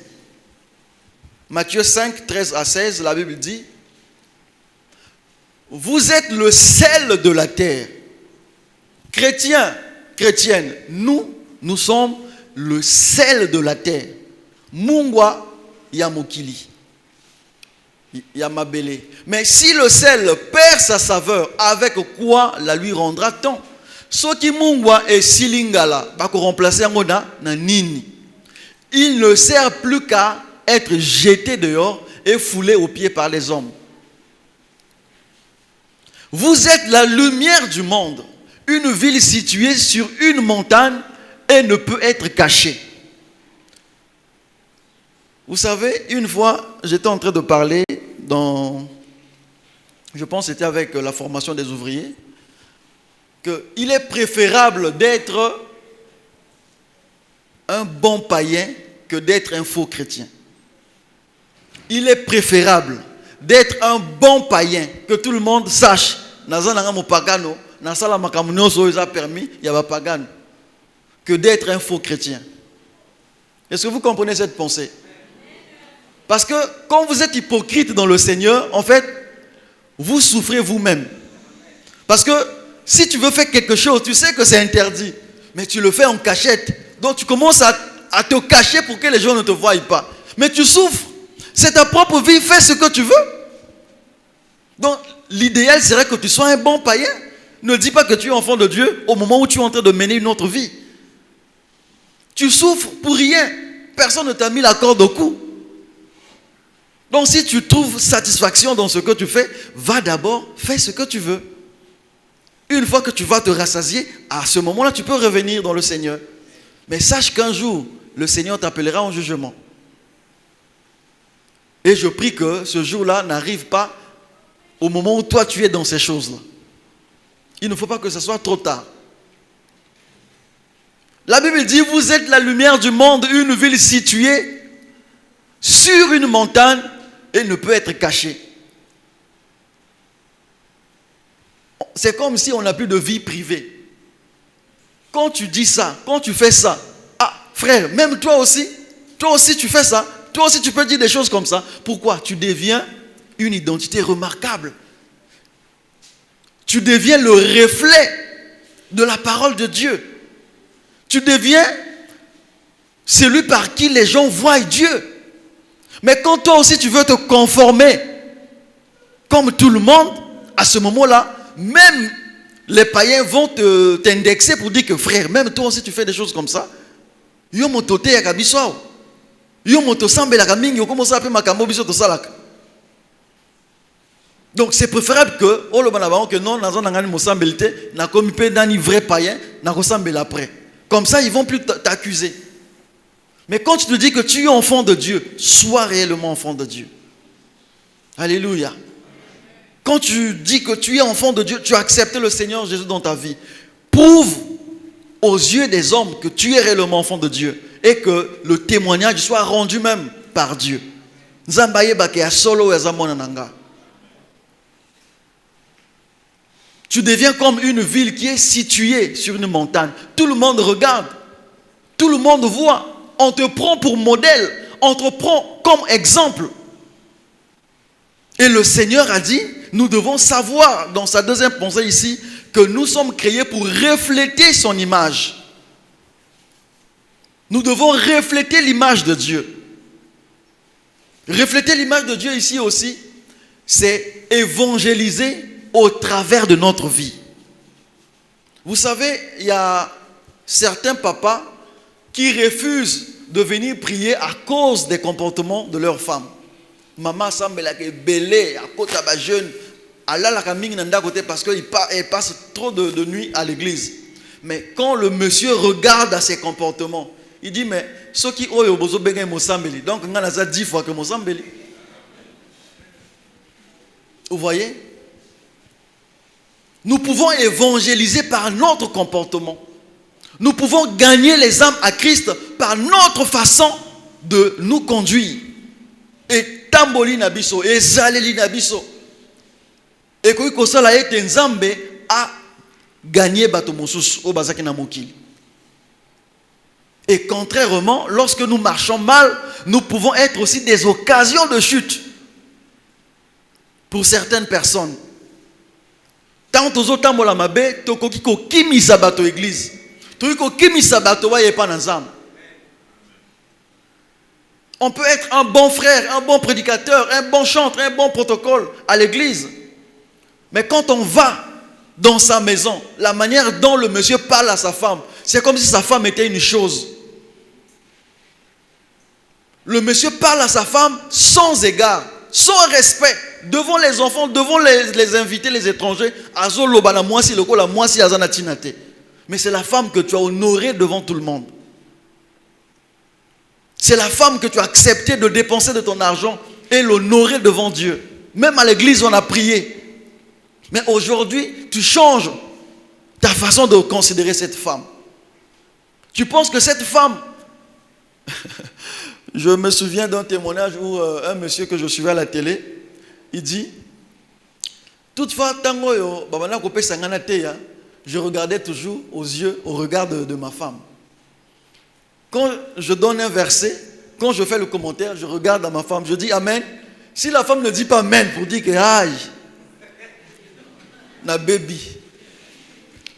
Matthieu 5, 13 à 16, la Bible dit: vous êtes le sel de la terre. Chrétiens, chrétiennes, nous sommes le sel de la terre. Mungwa yamokili. Yamabele. Mais si le sel perd sa saveur, avec quoi la lui rendra-t-on? Ce qui mungwa et silingala, bako remplacer ngona na nini. Il ne sert plus qu'à être jeté dehors et foulé aux pieds par les hommes. Vous êtes la lumière du monde. Une ville située sur une montagne et ne peut être cachée. Vous savez, une fois, j'étais en train de parler je pense que c'était avec la formation des ouvriers, qu'il est préférable d'être un bon païen que d'être un faux chrétien. Il est préférable d'être un bon païen, que tout le monde sache, que d'être un faux chrétien. Est-ce que vous comprenez cette pensée? Parce que quand vous êtes hypocrite dans le Seigneur, en fait, vous souffrez vous-même. Parce que si tu veux faire quelque chose, tu sais que c'est interdit, mais tu le fais en cachette. Donc tu commences à te cacher pour que les gens ne te voient pas. Mais tu souffres. C'est ta propre vie, fais ce que tu veux. Donc l'idéal serait que tu sois un bon païen. Ne dis pas que tu es enfant de Dieu au moment où tu es en train de mener une autre vie. Tu souffres pour rien. Personne ne t'a mis la corde au cou. Donc si tu trouves satisfaction dans ce que tu fais, va d'abord, fais ce que tu veux. Une fois que tu vas te rassasier, à ce moment-là, tu peux revenir dans le Seigneur. Mais sache qu'un jour, le Seigneur t'appellera en jugement. Et je prie que ce jour-là n'arrive pas au moment où toi tu es dans ces choses-là. Il ne faut pas que ce soit trop tard. La Bible dit, vous êtes la lumière du monde, une ville située sur une montagne et ne peut être cachée. C'est comme si on n'a plus de vie privée. Quand tu dis ça, quand tu fais ça, ah frère, même toi aussi tu fais ça, toi aussi tu peux dire des choses comme ça. Pourquoi? Tu deviens une identité remarquable. Tu deviens le reflet de la parole de Dieu. Tu deviens celui par qui les gens voient Dieu. Mais quand toi aussi tu veux te conformer comme tout le monde, à ce moment-là, même les païens vont t'indexer pour dire que frère, même toi aussi tu fais des choses comme ça. Yo motote ya kabiswa. Yo moto sambela ka mingi ko mosa pe makambo biso to salaka. Donc c'est préférable que oh le banabon que non nazo ngani mosambelité na komi pe dani vrai païen na ko sambela après. Comme ça ils vont plus t'accuser. Mais quand tu te dis que tu es enfant de Dieu, sois réellement enfant de Dieu. Alléluia. Quand tu dis que tu es enfant de Dieu, tu as accepté le Seigneur Jésus dans ta vie. Prouve aux yeux des hommes que tu es réellement enfant de Dieu et que le témoignage soit rendu même par Dieu. Tu deviens comme une ville qui est située sur une montagne. Tout le monde regarde, tout le monde voit. On te prend pour modèle, on te prend comme exemple. Et le Seigneur a dit, nous devons savoir dans sa deuxième pensée ici, que nous sommes créés pour refléter son image. Nous devons refléter l'image de Dieu. Refléter l'image de Dieu ici aussi, c'est évangéliser au travers de notre vie. Vous savez, il y a certains papas qui refusent de venir prier à cause des comportements de leurs femmes. Maman semble belé à côté de jeune, Allah la camine n'anda côté parce qu'il passe trop de nuit à l'église. Mais quand le monsieur regarde à ses comportements, il dit mais ce qui oyo bozo bega mosambeli. Donc on a 10 fois que mosambeli. Vous voyez? Nous pouvons évangéliser par notre comportement. Nous pouvons gagner les âmes à Christ par notre façon de nous conduire. Et tamboli nabiso, et zaleli nabiso. Et que ça ete nzambe a gagné bato mosusu au bazaki na mokili. Et contrairement, lorsque nous marchons mal, nous pouvons être aussi des occasions de chute pour certaines personnes. Tant aux autres mola mabe, tokoki ko kimisa bato église. Tokoki ko kimisa bato wa yepa na nzambe. On peut être un bon frère, un bon prédicateur, un bon chanteur, un bon protocole à l'église. Mais quand on va dans sa maison, la manière dont le monsieur parle à sa femme, c'est comme si sa femme était une chose. Le monsieur parle à sa femme sans égard, sans respect, devant les enfants, devant les invités, les étrangers. Mais c'est la femme que tu as honorée devant tout le monde. C'est la femme que tu as accepté de dépenser de ton argent et l'honorer devant Dieu. Même à l'église, on a prié. Mais aujourd'hui, tu changes ta façon de considérer cette femme. Tu penses que cette femme... Je me souviens d'un témoignage où un monsieur que je suivais à la télé, il dit, toutefois, je regardais toujours aux yeux, au regard de ma femme. Quand je donne un verset, quand je fais le commentaire, je regarde à ma femme, je dis Amen. Si la femme ne dit pas Amen pour dire que aïe, na baby,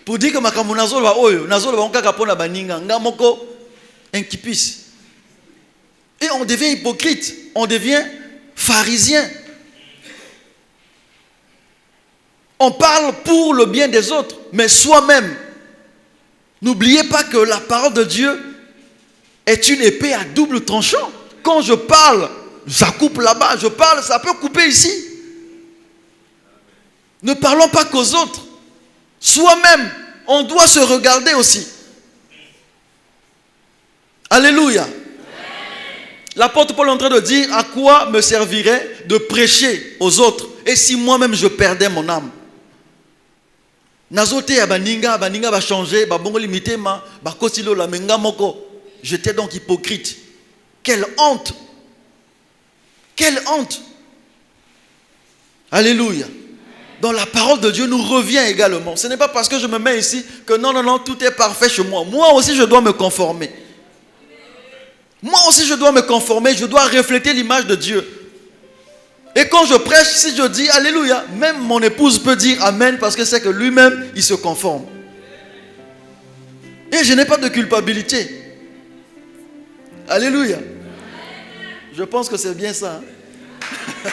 pour dire que ma kamunazo va oyo, nazo va onka kapona baninga, ngamoko enkipis. Et on devient hypocrite, on devient pharisien. On parle pour le bien des autres, mais soi-même. N'oubliez pas que la parole de Dieu est une épée à double tranchant. Quand je parle, ça coupe là-bas. Je parle, ça peut couper ici. Ne parlons pas qu'aux autres. Soi-même, on doit se regarder aussi. Alléluia. L'apôtre Paul est en train de dire, à quoi me servirait de prêcher aux autres et si moi-même je perdais mon âme? Nazote ya baninga va changer, ba bongo limité ma, ba kosilo la menga moko. J'étais donc hypocrite. Quelle honte! Quelle honte! Alléluia. Dans la parole de Dieu nous revient également. Ce n'est pas parce que je me mets ici que non, tout est parfait chez moi. Moi aussi je dois me conformer. Moi aussi je dois me conformer, je dois refléter l'image de Dieu. Et quand je prêche, si je dis Alléluia, même mon épouse peut dire Amen parce que c'est que lui-même, il se conforme. Et je n'ai pas de culpabilité. Alléluia. Je pense que c'est bien ça. Hein?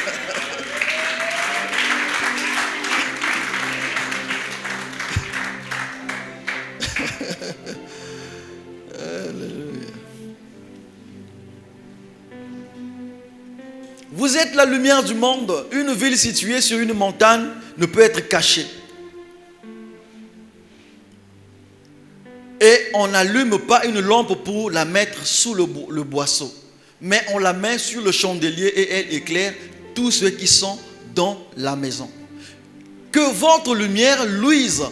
Alléluia. Vous êtes la lumière du monde. Une ville située sur une montagne ne peut être cachée. Et on n'allume pas une lampe pour la mettre sous le boisseau. Mais on la met sur le chandelier et elle éclaire tous ceux qui sont dans la maison. Que votre lumière luise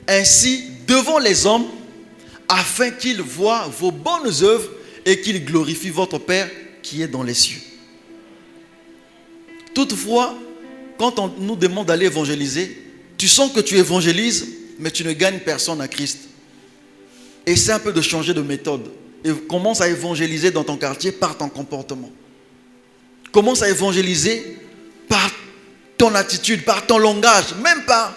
ainsi devant les hommes afin qu'ils voient vos bonnes œuvres et qu'ils glorifient votre Père qui est dans les cieux. Toutefois, quand on nous demande d'aller évangéliser, tu sens que tu évangélises, mais tu ne gagnes personne à Christ. Essaie un peu de changer de méthode. Et commence à évangéliser dans ton quartier par ton comportement. Commence à évangéliser par ton attitude, par ton langage, même par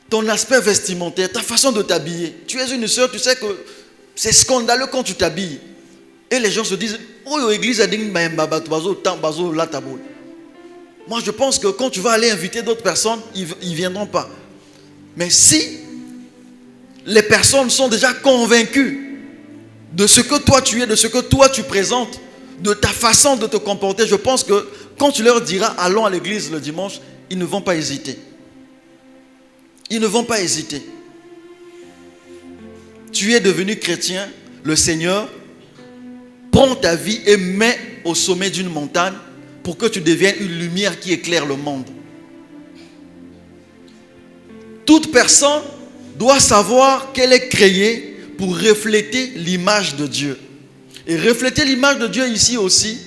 ton aspect vestimentaire, ta façon de t'habiller. Tu es une sœur, tu sais que c'est scandaleux quand tu t'habilles. Et les gens se disent, oh, l'église a dit, moi je pense que quand tu vas aller inviter d'autres personnes, ils ne viendront pas. Mais si les personnes sont déjà convaincues de ce que toi tu es, de ce que toi tu présentes, de ta façon de te comporter, je pense que quand tu leur diras allons à l'église le dimanche, ils ne vont pas hésiter. Ils ne vont pas hésiter. Tu es devenu chrétien, le Seigneur prend ta vie et met au sommet d'une montagne pour que tu deviennes une lumière qui éclaire le monde. Toute personne doit savoir qu'elle est créée pour refléter l'image de Dieu. Et refléter l'image de Dieu ici aussi,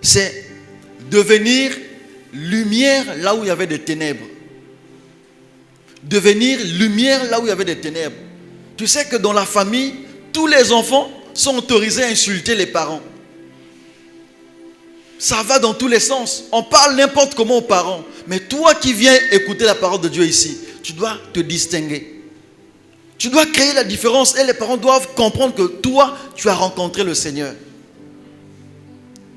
c'est devenir lumière là où il y avait des ténèbres. Devenir lumière là où il y avait des ténèbres. Tu sais que dans la famille, tous les enfants sont autorisés à insulter les parents. Ça va dans tous les sens. On parle n'importe comment aux parents. Mais toi qui viens écouter la parole de Dieu ici, tu dois te distinguer. Tu dois créer la différence et les parents doivent comprendre que toi, tu as rencontré le Seigneur.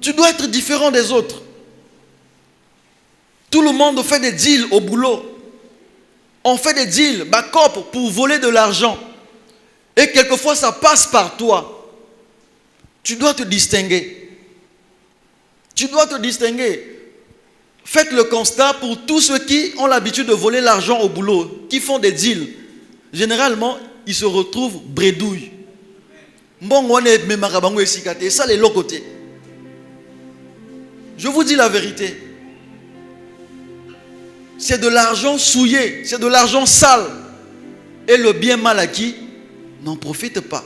Tu dois être différent des autres. Tout le monde fait des deals au boulot. On fait des deals, backup, pour voler de l'argent. Et quelquefois, ça passe par toi. Tu dois te distinguer. Tu dois te distinguer. Faites le constat pour tous ceux qui ont l'habitude de voler l'argent au boulot, qui font des deals. Généralement, ils se retrouvent bredouilles. Ça, les l'autre côté. Je vous dis la vérité. C'est de l'argent souillé, c'est de l'argent sale. Et le bien mal acquis n'en profite pas.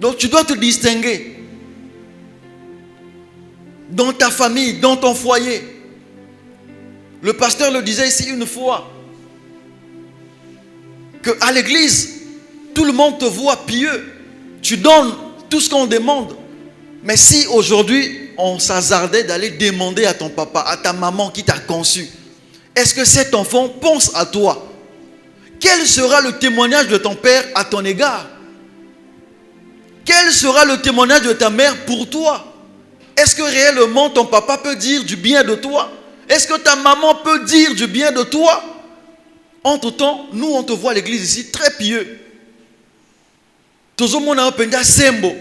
Donc tu dois te distinguer. Dans ta famille, dans ton foyer. Le pasteur le disait ici une fois. Qu'à l'église, tout le monde te voit pieux. Tu donnes tout ce qu'on demande. Mais si aujourd'hui, on s'hasardait d'aller demander à ton papa, à ta maman qui t'a conçu, est-ce que cet enfant pense à toi? Quel sera le témoignage de ton père à ton égard? Quel sera le témoignage de ta mère pour toi? Est-ce que réellement ton papa peut dire du bien de toi? Est-ce que ta maman peut dire du bien de toi? Entre-temps, nous on te voit à l'église ici très pieux. Tout le monde a un sembo.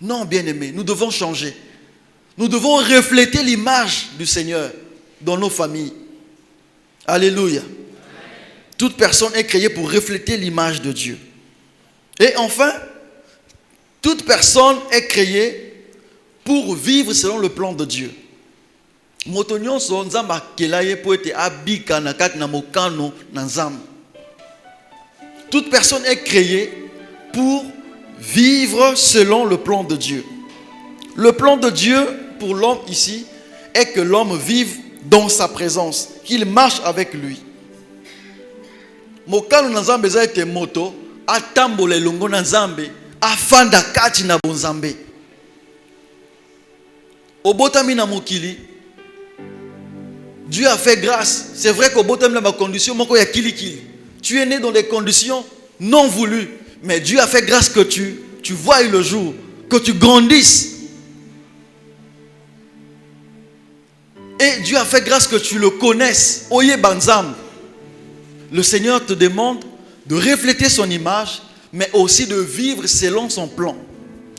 Non, bien-aimé, nous devons changer. Nous devons refléter l'image du Seigneur dans nos familles. Alléluia. Toute personne est créée pour refléter l'image de Dieu. Et enfin, toute personne est créée pour vivre selon le plan de Dieu. Toute personne est créée pour vivre selon le plan de Dieu. Le plan de Dieu pour l'homme ici est que l'homme vive dans sa présence, qu'il marche avec lui. Mokano na Nzambe za ete moto atambola elongo na Nzambe afanda kati na bonzambe. Obotami na mokili, Dieu a fait grâce. C'est vrai qu'obotami na ma condition moko ya kili. Tu es né dans des conditions non voulues, mais Dieu a fait grâce que tu voies le jour, que tu grandisses. Et Dieu a fait grâce que tu le connaisses. Oye Banzam. Le Seigneur te demande de refléter son image, mais aussi de vivre selon son plan.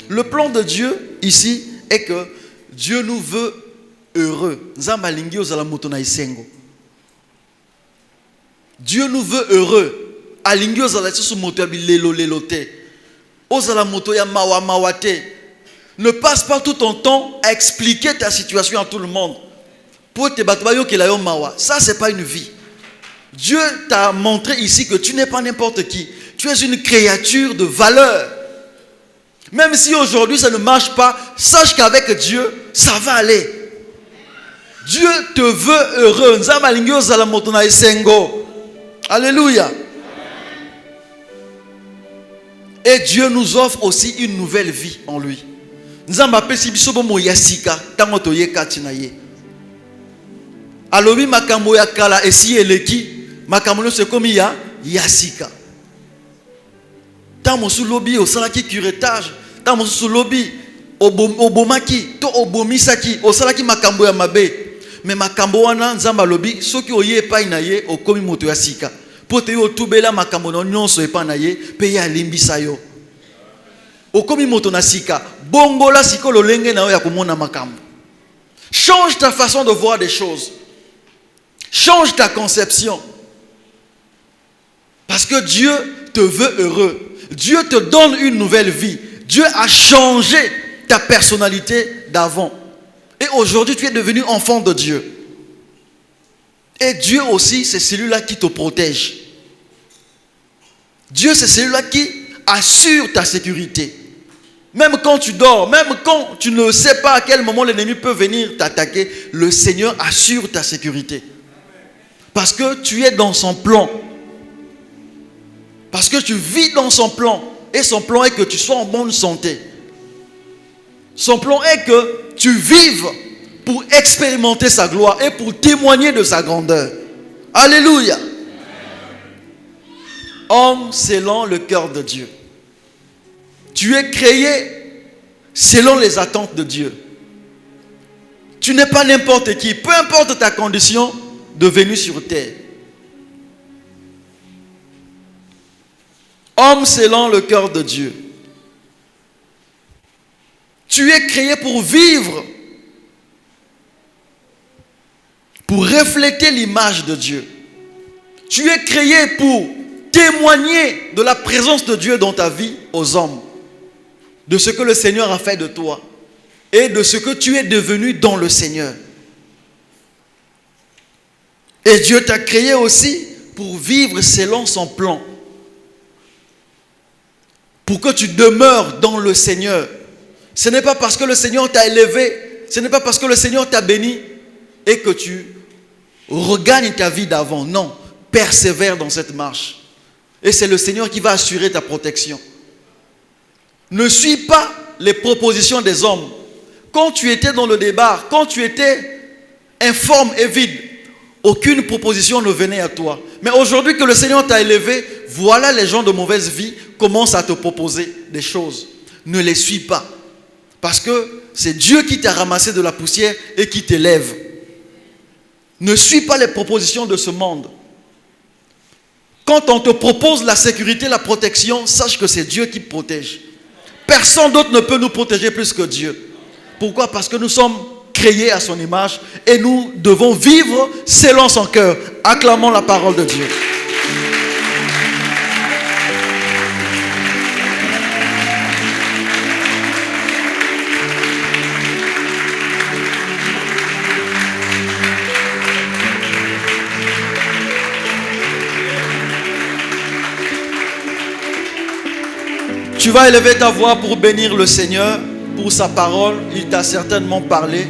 Le plan de Dieu ici est que Dieu nous veut heureux. Dieu nous veut heureux. Ne passe pas tout ton temps à expliquer ta situation à tout le monde. Ça, c'est pas une vie. Dieu t'a montré ici que tu n'es pas n'importe qui. Tu es une créature de valeur. Même si aujourd'hui ça ne marche pas, sache qu'avec Dieu, ça va aller. Dieu te veut heureux. Alléluia. Et Dieu nous offre aussi une nouvelle vie en lui. Alobi makambo ya kala esi eleki makambo no se komi ya yasika. Tant mosu lobi osalaki curettage, tant mosu lobi obomaki to obomisaki osalaki makambo ya mabe. Mais makambo wana Nzamba lobi soki oye epai na ye okomi moto ya sika. Po te yo tubela makambo no nyonso epai na ye pe ya limbisa yo. Okomi moto na sika, bongola siko lolenge na yo ya komona makambo. Change ta façon de voir des choses. Change ta conception. Parce que Dieu te veut heureux. Dieu te donne une nouvelle vie. Dieu a changé ta personnalité d'avant. Et aujourd'hui, tu es devenu enfant de Dieu. Et Dieu aussi, c'est celui-là qui te protège. Dieu, c'est celui-là qui assure ta sécurité. Même quand tu dors, même quand tu ne sais pas à quel moment l'ennemi peut venir t'attaquer, le Seigneur assure ta sécurité. Parce que tu es dans son plan. Parce que tu vis dans son plan. Et son plan est que tu sois en bonne santé. Son plan est que tu vives pour expérimenter sa gloire et pour témoigner de sa grandeur. Alléluia. Homme selon le cœur de Dieu. Tu es créé selon les attentes de Dieu. Tu n'es pas n'importe qui. Peu importe ta condition de venue sur terre. Homme selon le cœur de Dieu. Tu es créé pour vivre, pour refléter l'image de Dieu. Tu es créé pour témoigner de la présence de Dieu dans ta vie aux hommes, de ce que le Seigneur a fait de toi et de ce que tu es devenu dans le Seigneur. Et Dieu t'a créé aussi pour vivre selon son plan, pour que tu demeures dans le Seigneur. Ce n'est pas parce que le Seigneur t'a élevé, ce n'est pas parce que le Seigneur t'a béni et que tu regagnes ta vie d'avant. Non, persévère dans cette marche. Et c'est le Seigneur qui va assurer ta protection. Ne suis pas les propositions des hommes. Quand tu étais dans le débat, quand tu étais informe et vide, aucune proposition ne venait à toi. Mais aujourd'hui que le Seigneur t'a élevé, voilà les gens de mauvaise vie commencent à te proposer des choses. Ne les suis pas. Parce que c'est Dieu qui t'a ramassé de la poussière et qui t'élève. Ne suis pas les propositions de ce monde. Quand on te propose la sécurité, la protection, sache que c'est Dieu qui te protège. Personne d'autre ne peut nous protéger plus que Dieu. Pourquoi? Parce que nous sommes créés à son image et nous devons vivre selon son cœur. Acclamons la parole de Dieu. Tu vas élever ta voix pour bénir le Seigneur, pour sa parole. Il t'a certainement parlé.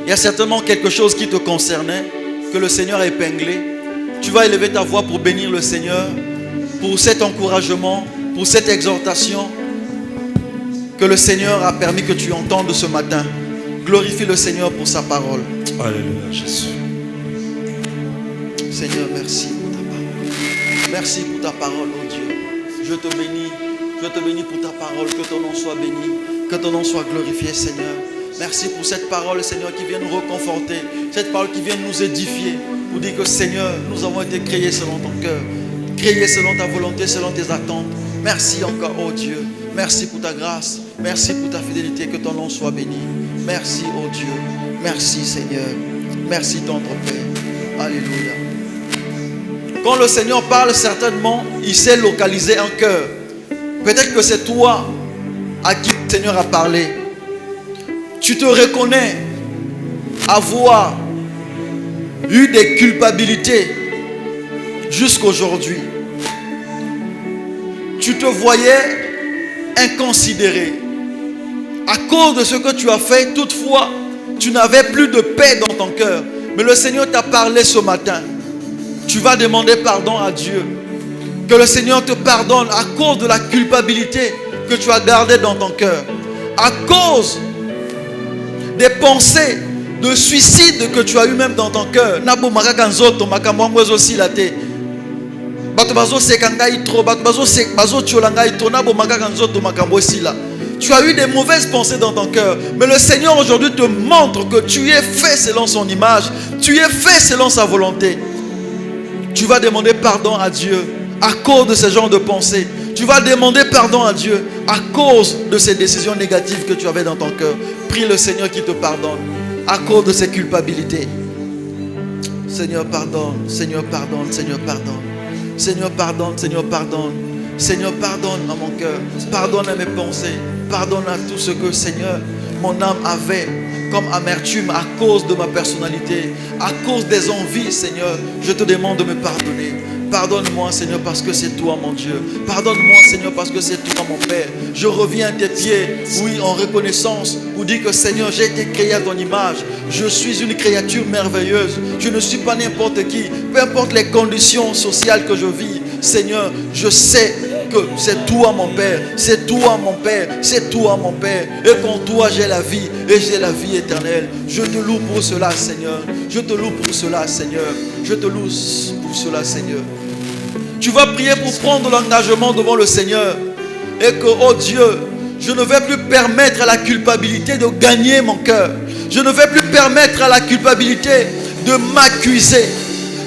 Il y a certainement quelque chose qui te concernait, que le Seigneur a épinglé. Tu vas élever ta voix pour bénir le Seigneur, pour cet encouragement, pour cette exhortation que le Seigneur a permis que tu entendes ce matin. Glorifie le Seigneur pour sa parole. Alléluia, Jésus. Seigneur, merci pour ta parole. Merci pour ta parole, oh Dieu. Je te bénis. Je te bénis pour ta parole, que ton nom soit béni, que ton nom soit glorifié, Seigneur. Merci pour cette parole, Seigneur, qui vient nous reconforter, cette parole qui vient nous édifier, pour dire que, Seigneur, nous avons été créés selon ton cœur, créés selon ta volonté, selon tes attentes. Merci encore, oh Dieu. Merci pour ta grâce, merci pour ta fidélité, que ton nom soit béni. Merci, oh Dieu. Merci, Seigneur. Merci, tendre Père. Alléluia. Quand le Seigneur parle, certainement, il sait localiser un cœur. Peut-être que c'est toi à qui le Seigneur a parlé. Tu te reconnais avoir eu des culpabilités jusqu'aujourd'hui. Tu te voyais inconsidéré. À cause de ce que tu as fait, toutefois, tu n'avais plus de paix dans ton cœur. Mais le Seigneur t'a parlé ce matin. Tu vas demander pardon à Dieu. Que le Seigneur te pardonne à cause de la culpabilité que tu as gardée dans ton cœur. À cause des pensées de suicide que tu as eu même dans ton cœur. Tu as eu des mauvaises pensées dans ton cœur. Mais le Seigneur aujourd'hui te montre que tu es fait selon son image. Tu es fait selon sa volonté. Tu vas demander pardon à Dieu à cause de ce genre de pensées. Tu vas demander pardon à Dieu à cause de ces décisions négatives que tu avais dans ton cœur. Prie le Seigneur qui te pardonne à cause de ces culpabilités. Seigneur, pardonne. Seigneur, pardonne. Seigneur, pardonne. Seigneur, pardonne. Seigneur, pardonne. Seigneur, pardonne à mon cœur. Pardonne à mes pensées. Pardonne à tout ce que, Seigneur, mon âme avait comme amertume à cause de ma personnalité, à cause des envies, Seigneur, je te demande de me pardonner. Pardonne-moi, Seigneur, parce que c'est toi, mon Dieu. Pardonne-moi, Seigneur, parce que c'est toi, mon Père. Je reviens à tes pieds, oui, en reconnaissance, pour dire que, Seigneur, j'ai été créé à ton image. Je suis une créature merveilleuse. Je ne suis pas n'importe qui. Peu importe les conditions sociales que je vis, Seigneur, je sais que c'est toi, mon Père. C'est toi, mon Père. C'est toi, mon Père. Et qu'en toi, j'ai la vie. Et j'ai la vie éternelle. Je te loue pour cela, Seigneur. Je te loue pour cela, Seigneur. Je te loue pour cela, Seigneur. Tu vas prier pour prendre l'engagement devant le Seigneur. Et que, oh Dieu, je ne vais plus permettre à la culpabilité de gagner mon cœur. Je ne vais plus permettre à la culpabilité de m'accuser.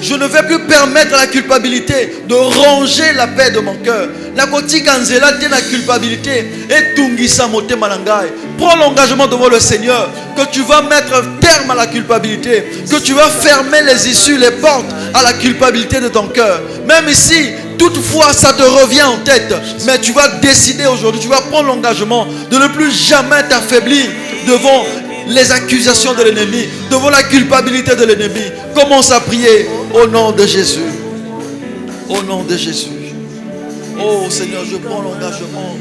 Je ne vais plus permettre à la culpabilité de ranger la paix de mon cœur. La kotikanzela te na culpabilité et tungisa mote manangai. Prends l'engagement devant le Seigneur que tu vas mettre terme à la culpabilité, que tu vas fermer les issues, les portes à la culpabilité de ton cœur. Même ici, toutefois ça te revient en tête, mais tu vas décider aujourd'hui, tu vas prendre l'engagement de ne plus jamais t'affaiblir devant les accusations de l'ennemi, devant la culpabilité de l'ennemi. Commence à prier au nom de Jésus. Au nom de Jésus. Oh Seigneur, je prends l'engagement.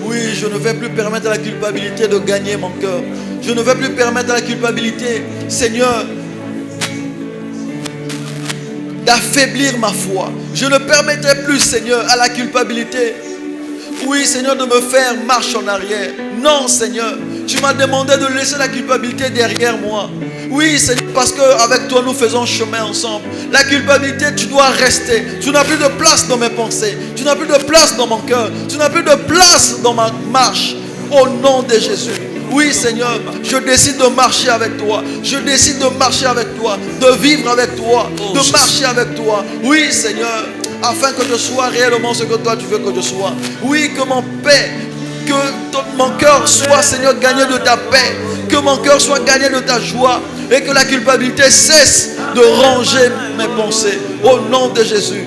Oui, je ne vais plus permettre à la culpabilité de gagner mon cœur. Je ne vais plus permettre à la culpabilité, Seigneur, d'affaiblir ma foi. Je ne permettrai plus, Seigneur, à la culpabilité, oui, Seigneur, de me faire marche en arrière. Non, Seigneur, tu m'as demandé de laisser la culpabilité derrière moi. Oui, Seigneur, parce qu'avec toi, nous faisons chemin ensemble. La culpabilité, tu dois rester. Tu n'as plus de place dans mes pensées. Tu n'as plus de place dans mon cœur. Tu n'as plus de place dans ma marche. Au nom de Jésus. Oui, Seigneur, je décide de marcher avec toi. Je décide de marcher avec toi. De vivre avec toi. De marcher avec toi. Oui, Seigneur, afin que je sois réellement ce que toi tu veux que je sois. Oui, que mon paix, que mon cœur soit, Seigneur, gagné de ta paix. Que mon cœur soit gagné de ta joie. Et que la culpabilité cesse de ranger mes pensées. Au nom de Jésus.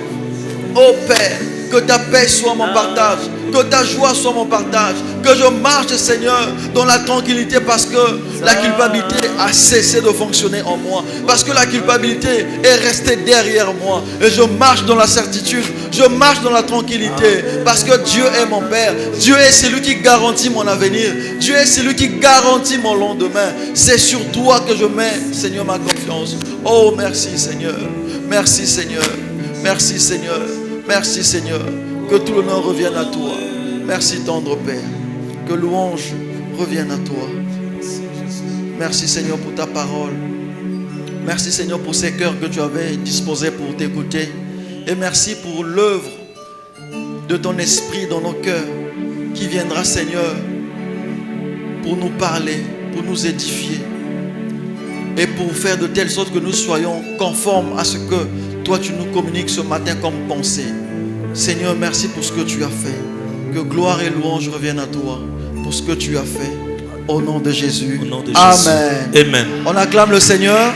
Ô Père, que ta paix soit mon partage. Que ta joie soit mon partage. Que je marche, Seigneur, dans la tranquillité parce que la culpabilité a cessé de fonctionner en moi. Parce que la culpabilité est restée derrière moi. Et je marche dans la certitude. Je marche dans la tranquillité. Parce que Dieu est mon Père. Dieu est celui qui garantit mon avenir. Dieu est celui qui garantit mon lendemain. C'est sur toi que je mets, Seigneur, ma confiance. Oh, merci, Seigneur. Merci, Seigneur. Merci, Seigneur. Merci, Seigneur. Que tout l'honneur revienne à toi. Merci, tendre Père. Que louange revienne à toi. Merci, Seigneur, pour ta parole. Merci, Seigneur, pour ces cœurs que tu avais disposés pour t'écouter. Et merci pour l'œuvre de ton esprit dans nos cœurs qui viendra, Seigneur, pour nous parler, pour nous édifier et pour faire de telle sorte que nous soyons conformes à ce que toi tu nous communiques ce matin comme pensée. Seigneur, merci pour ce que tu as fait. Que gloire et louange reviennent à toi pour ce que tu as fait. Au nom de Jésus. Au nom de Jésus. Amen. Amen. On acclame le Seigneur.